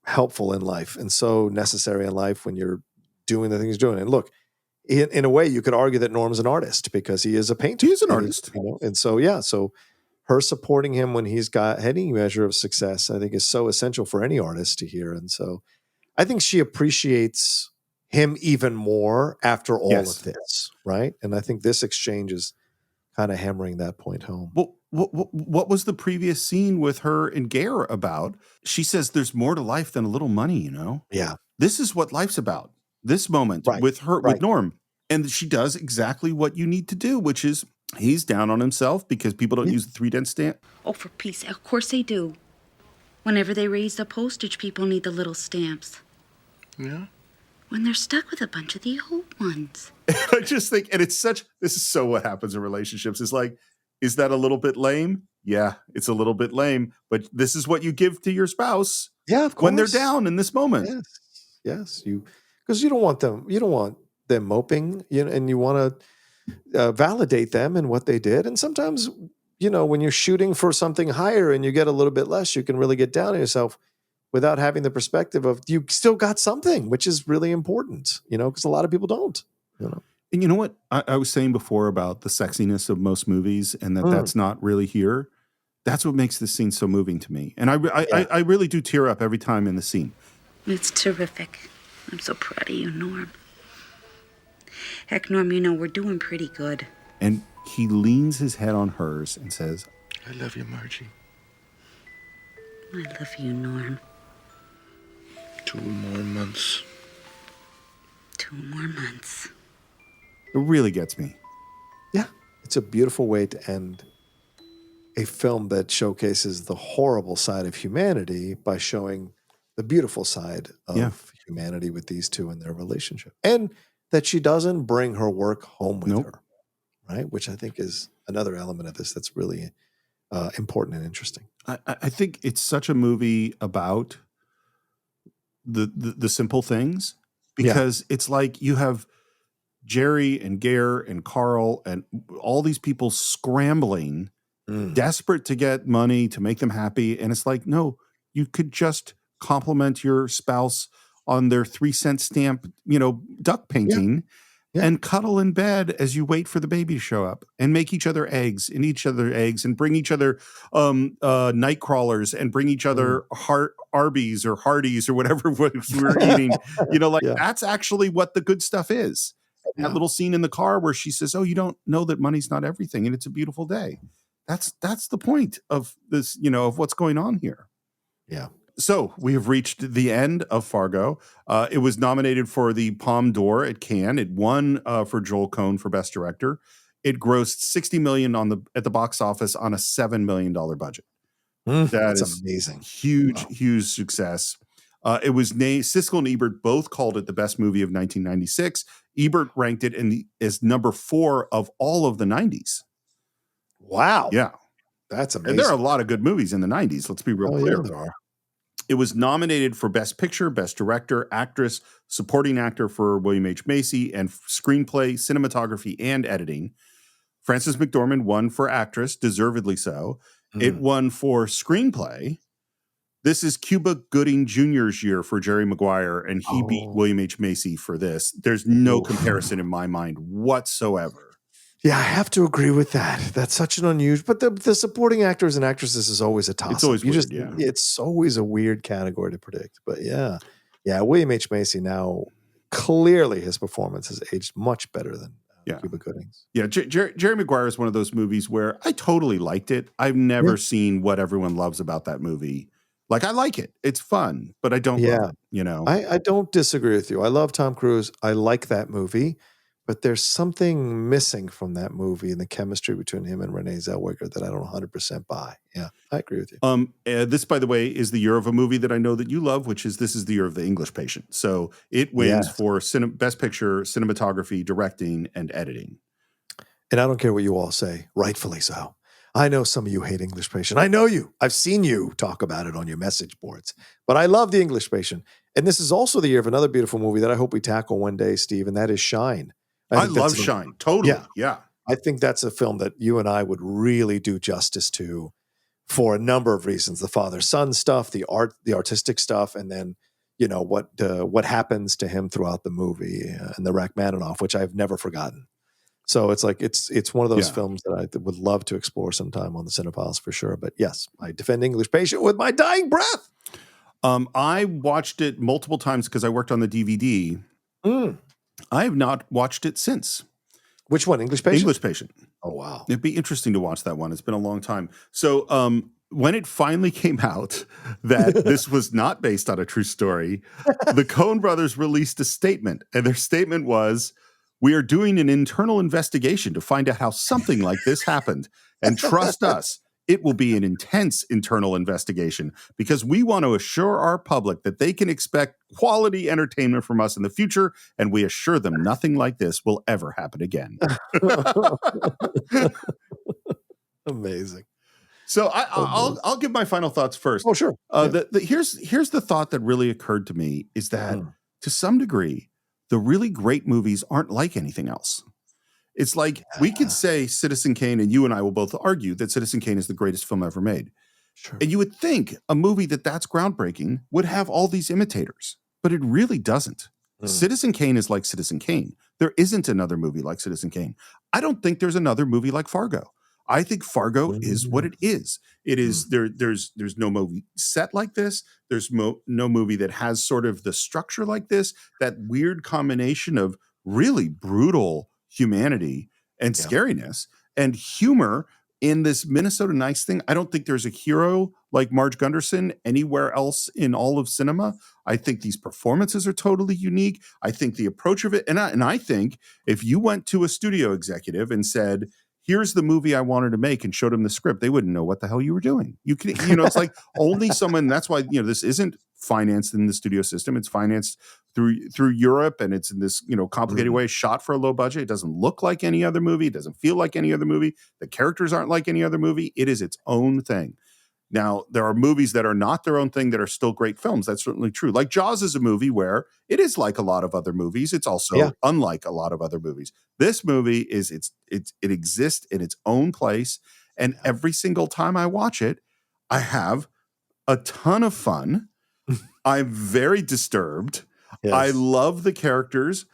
helpful in life and so necessary in life when you're doing the things you're doing. And look, in a way, you could argue that Norm's an artist because he is a painter. He is an artist. You know? And so, so her supporting him when he's got any measure of success, I think is so essential for any artist to hear. And so I think she appreciates him even more after all of this, right? And I think this exchange is kind of hammering that point home. Well, what was the previous scene with her and Gaear about? She says there's more to life than a little money, you know? Yeah. This is what life's about. This moment with her, with Norm. And she does exactly what you need to do, which is he's down on himself because people don't use the 3-cent stamp. Oh, for peace, of course they do. Whenever they raise the postage, people need the little stamps. Yeah? When they're stuck with a bunch of the old ones. I just think, and it's such, this is so what happens in relationships. It's like, is that a little bit lame? Yeah, it's a little bit lame, but this is what you give to your spouse. Yeah, of course. When they're down in this moment. Yes. Because you don't want them moping, you know, and you want to validate them and what they did. And sometimes, you know, when you're shooting for something higher and you get a little bit less, you can really get down on yourself without having the perspective of you still got something, which is really important, you know, because a lot of people don't, you know. And you know what I was saying before about the sexiness of most movies and that's not really here. That's what makes this scene so moving to me. And I really do tear up every time in the scene. It's terrific. I'm so proud of you, Norm. Heck, Norm, you know, we're doing pretty good. And he leans his head on hers and says, I love you, Margie. I love you, Norm. 2 more months. 2 more months. It really gets me. Yeah. It's a beautiful way to end a film that showcases the horrible side of humanity by showing the beautiful side of humanity with these two and their relationship. And that she doesn't bring her work home with her, right? Which I think is another element of this that's really important and interesting. I think it's such a movie about the simple things because it's like you have Jerry and Gaear and Carl and all these people scrambling, desperate to get money to make them happy. And it's like, no, you could just compliment your spouse on their 3-cent stamp, you know, duck painting and cuddle in bed as you wait for the baby to show up and make each other eggs and bring each other night crawlers and bring each other Arby's or Hardee's or whatever we're eating. You know, like that's actually what the good stuff is. That little scene in the car where she says, oh, you don't know that money's not everything and it's a beautiful day. That's the point of this, you know, of what's going on here. Yeah. So we have reached the end of Fargo. It was nominated for the Palme d'Or at Cannes. It won for Joel Coen for Best Director. It grossed $60 million at the box office on a $7 million budget. That's amazing. Huge success. It was Siskel and Ebert both called it the best movie of 1996. Ebert ranked it as number 4 of all of the 90s. Wow. Yeah. That's amazing. And there are a lot of good movies in the 90s. Let's be real clear. Yeah, there are. It was nominated for Best Picture, Best Director, Actress, Supporting Actor for William H. Macy, and Screenplay, Cinematography, and Editing. Frances McDormand won for Actress, deservedly so. It won for Screenplay. This is Cuba Gooding Jr.'s year for Jerry Maguire, and he beat William H. Macy for this. There's no comparison in my mind whatsoever. Yeah, I have to agree with that. That's such an unusual, but the supporting actors and actresses is always a toss. It's always weird, yeah. It's always a weird category to predict. But yeah, William H. Macy now, clearly his performance has aged much better than Cuba Gooding's. Yeah, Jerry Maguire is one of those movies where I totally liked it. I've never seen what everyone loves about that movie. Like, I like it. It's fun, but I don't love it, you know? I don't disagree with you. I love Tom Cruise. I like that movie. But there's something missing from that movie and the chemistry between him and Renee Zellweger that I don't 100% buy. Yeah, I agree with you. This, by the way, is the year of a movie that I know that you love, this is the year of The English Patient. So it wins for Best Picture, Cinematography, Directing, and Editing. And I don't care what you all say, rightfully so. I know some of you hate English Patient. I know you. I've seen you talk about it on your message boards. But I love The English Patient. And this is also the year of another beautiful movie that I hope we tackle one day, Steve, and that is Shine. I love Shine. Totally. Yeah. I think that's a film that you and I would really do justice to for a number of reasons. The father-son stuff, the artistic stuff, and then, you know, what happens to him throughout the movie and the Rachmaninoff, which I've never forgotten. So it's like it's one of those films that I would love to explore sometime on the Cine-Files for sure. But yes, I defend English Patient with my dying breath. I watched it multiple times because I worked on the DVD. I have not watched it since. Which one? English Patient? English Patient. Oh, wow. It'd be interesting to watch that one. It's been a long time. So when it finally came out that this was not based on a true story, the Coen Brothers released a statement. And their statement was, "We are doing an internal investigation to find out how something like this happened. And trust us, it will be an intense internal investigation because we want to assure our public that they can expect quality entertainment from us in the future, and we assure them nothing like this will ever happen again." Amazing. So I'll give my final thoughts first. Oh, sure. Here's the thought that really occurred to me is that to some degree, the really great movies aren't like anything else. It's like we could say Citizen Kane, and you and I will both argue that Citizen Kane is the greatest film ever made. Sure. And you would think a movie that's groundbreaking would have all these imitators, but it really doesn't. Citizen Kane is like Citizen Kane. There isn't another movie like Citizen Kane. I don't think there's another movie like Fargo. I think Fargo is what it is. It is there's no movie set like this. There's no movie that has sort of the structure like this, that weird combination of really brutal humanity and scariness and humor in this Minnesota Nice thing. I don't think there's a hero like Marge Gunderson anywhere else in all of cinema. I think these performances are totally unique. I think the approach of it, and I think if you went to a studio executive and said, "Here's the movie I wanted to make," and showed them the script, they wouldn't know what the hell you were doing. It's like only someone. That's why this isn't financed in the studio system. It's financed through Europe, and it's in this complicated way, shot for a low budget. It doesn't look like any other movie. It doesn't feel like any other movie. The characters aren't like any other movie. It is its own thing. Now, there are movies that are not their own thing that are still great films. That's certainly true. Like Jaws is a movie where it is like a lot of other movies. It's also unlike a lot of other movies. This movie it exists in its own place. And every single time I watch it, I have a ton of fun. I'm very disturbed. Yes. I love the characters.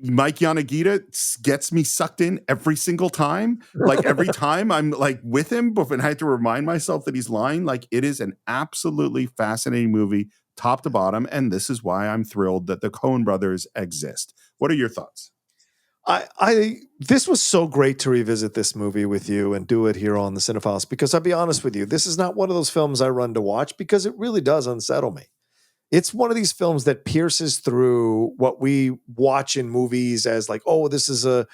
Mike Yanagita gets me sucked in every single time. Like every time I'm like with him, but I had to remind myself that he's lying. Like it is an absolutely fascinating movie, top to bottom. And this is why I'm thrilled that the Coen Brothers exist. What are your thoughts? This was so great to revisit this movie with you and do it here on the Cine-Files, because I'll be honest with you, this is not one of those films I run to watch because it really does unsettle me. It's one of these films that pierces through what we watch in movies as like, oh, this is a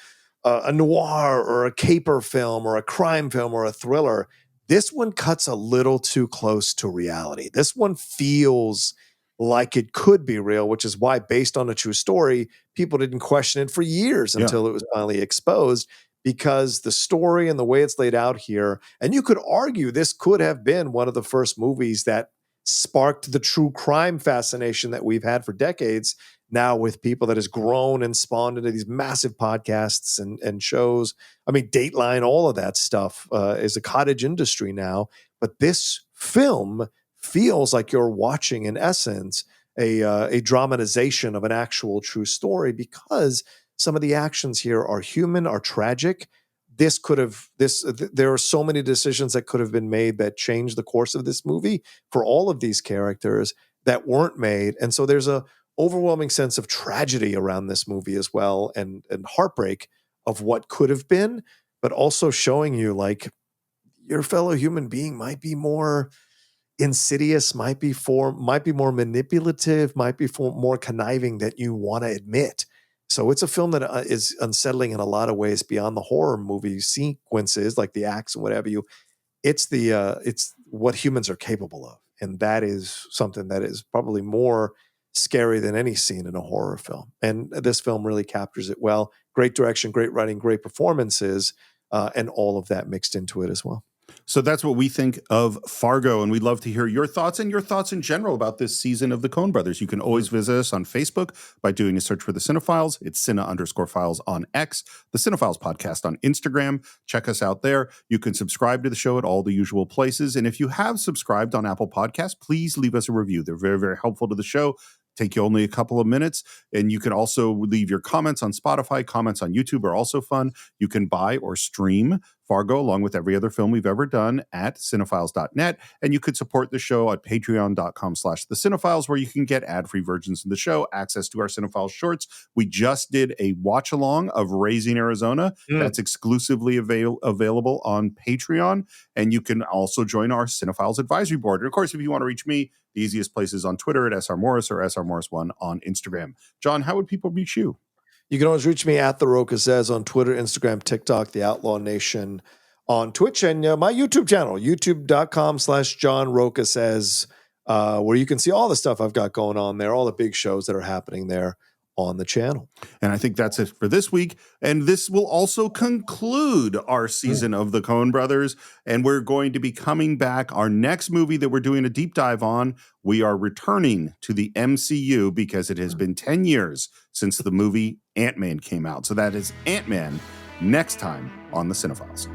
noir or a caper film or a crime film or a thriller. This one cuts a little too close to reality. This one feels like it could be real, which is why, based on a true story, people didn't question it for years until it was finally exposed, because the story and the way it's laid out here, and you could argue this could have been one of the first movies that sparked the true crime fascination that we've had for decades now with people that has grown and spawned into these massive podcasts and shows. I mean, Dateline, all of that stuff is a cottage industry now. But this film feels like you're watching, in essence, a dramatization of an actual true story, because some of the actions here are human, are tragic. There are so many decisions that could have been made that changed the course of this movie for all of these characters that weren't made. And so there's a overwhelming sense of tragedy around this movie as well, and heartbreak of what could have been, but also showing you like your fellow human being might be more insidious, might be more manipulative, might be more conniving than you want to admit. So it's a film that is unsettling in a lot of ways beyond the horror movie sequences, like the acts and whatever it's what humans are capable of. And that is something that is probably more scary than any scene in a horror film. And this film really captures it well. Great direction, great writing, great performances, and all of that mixed into it as well. So that's what we think of Fargo, and we'd love to hear your thoughts and your thoughts in general about this season of the Coen Brothers. You can always visit us on Facebook by doing a search for The Cine-Files. It's Cine_Files on X, The Cine-Files Podcast on Instagram. Check us out there. You can subscribe to the show at all the usual places. And if you have subscribed on Apple Podcasts, please leave us a review. They're very, very helpful to the show. Take you only a couple of minutes. And you can also leave your comments on Spotify. Comments on YouTube are also fun. You can buy or stream Fargo along with every other film we've ever done at cinephiles.net. And you could support the show at patreon.com/thecinephiles, where you can get ad-free versions of the show, access to our Cine-Files shorts. We just did a watch-along of Raising Arizona. That's exclusively available on Patreon. And you can also join our Cine-Files advisory board. And of course, if you want to reach me, the easiest place is on Twitter at SRMorris or SRMorris1 on Instagram. John, how would people reach you? You can always reach me at The Rocha Says on Twitter, Instagram, TikTok, The Outlaw Nation on Twitch, and my YouTube channel, youtube.com/John Rocha Says, where you can see all the stuff I've got going on there, all the big shows that are happening there on the channel. And I think that's it for this week. And this will also conclude our season of the Coen Brothers. And we're going to be coming back. Our next movie that we're doing a deep dive on, we are returning to the MCU because it has been 10 years since the movie Ant-Man came out. So that is Ant-Man next time on the Cine-Files.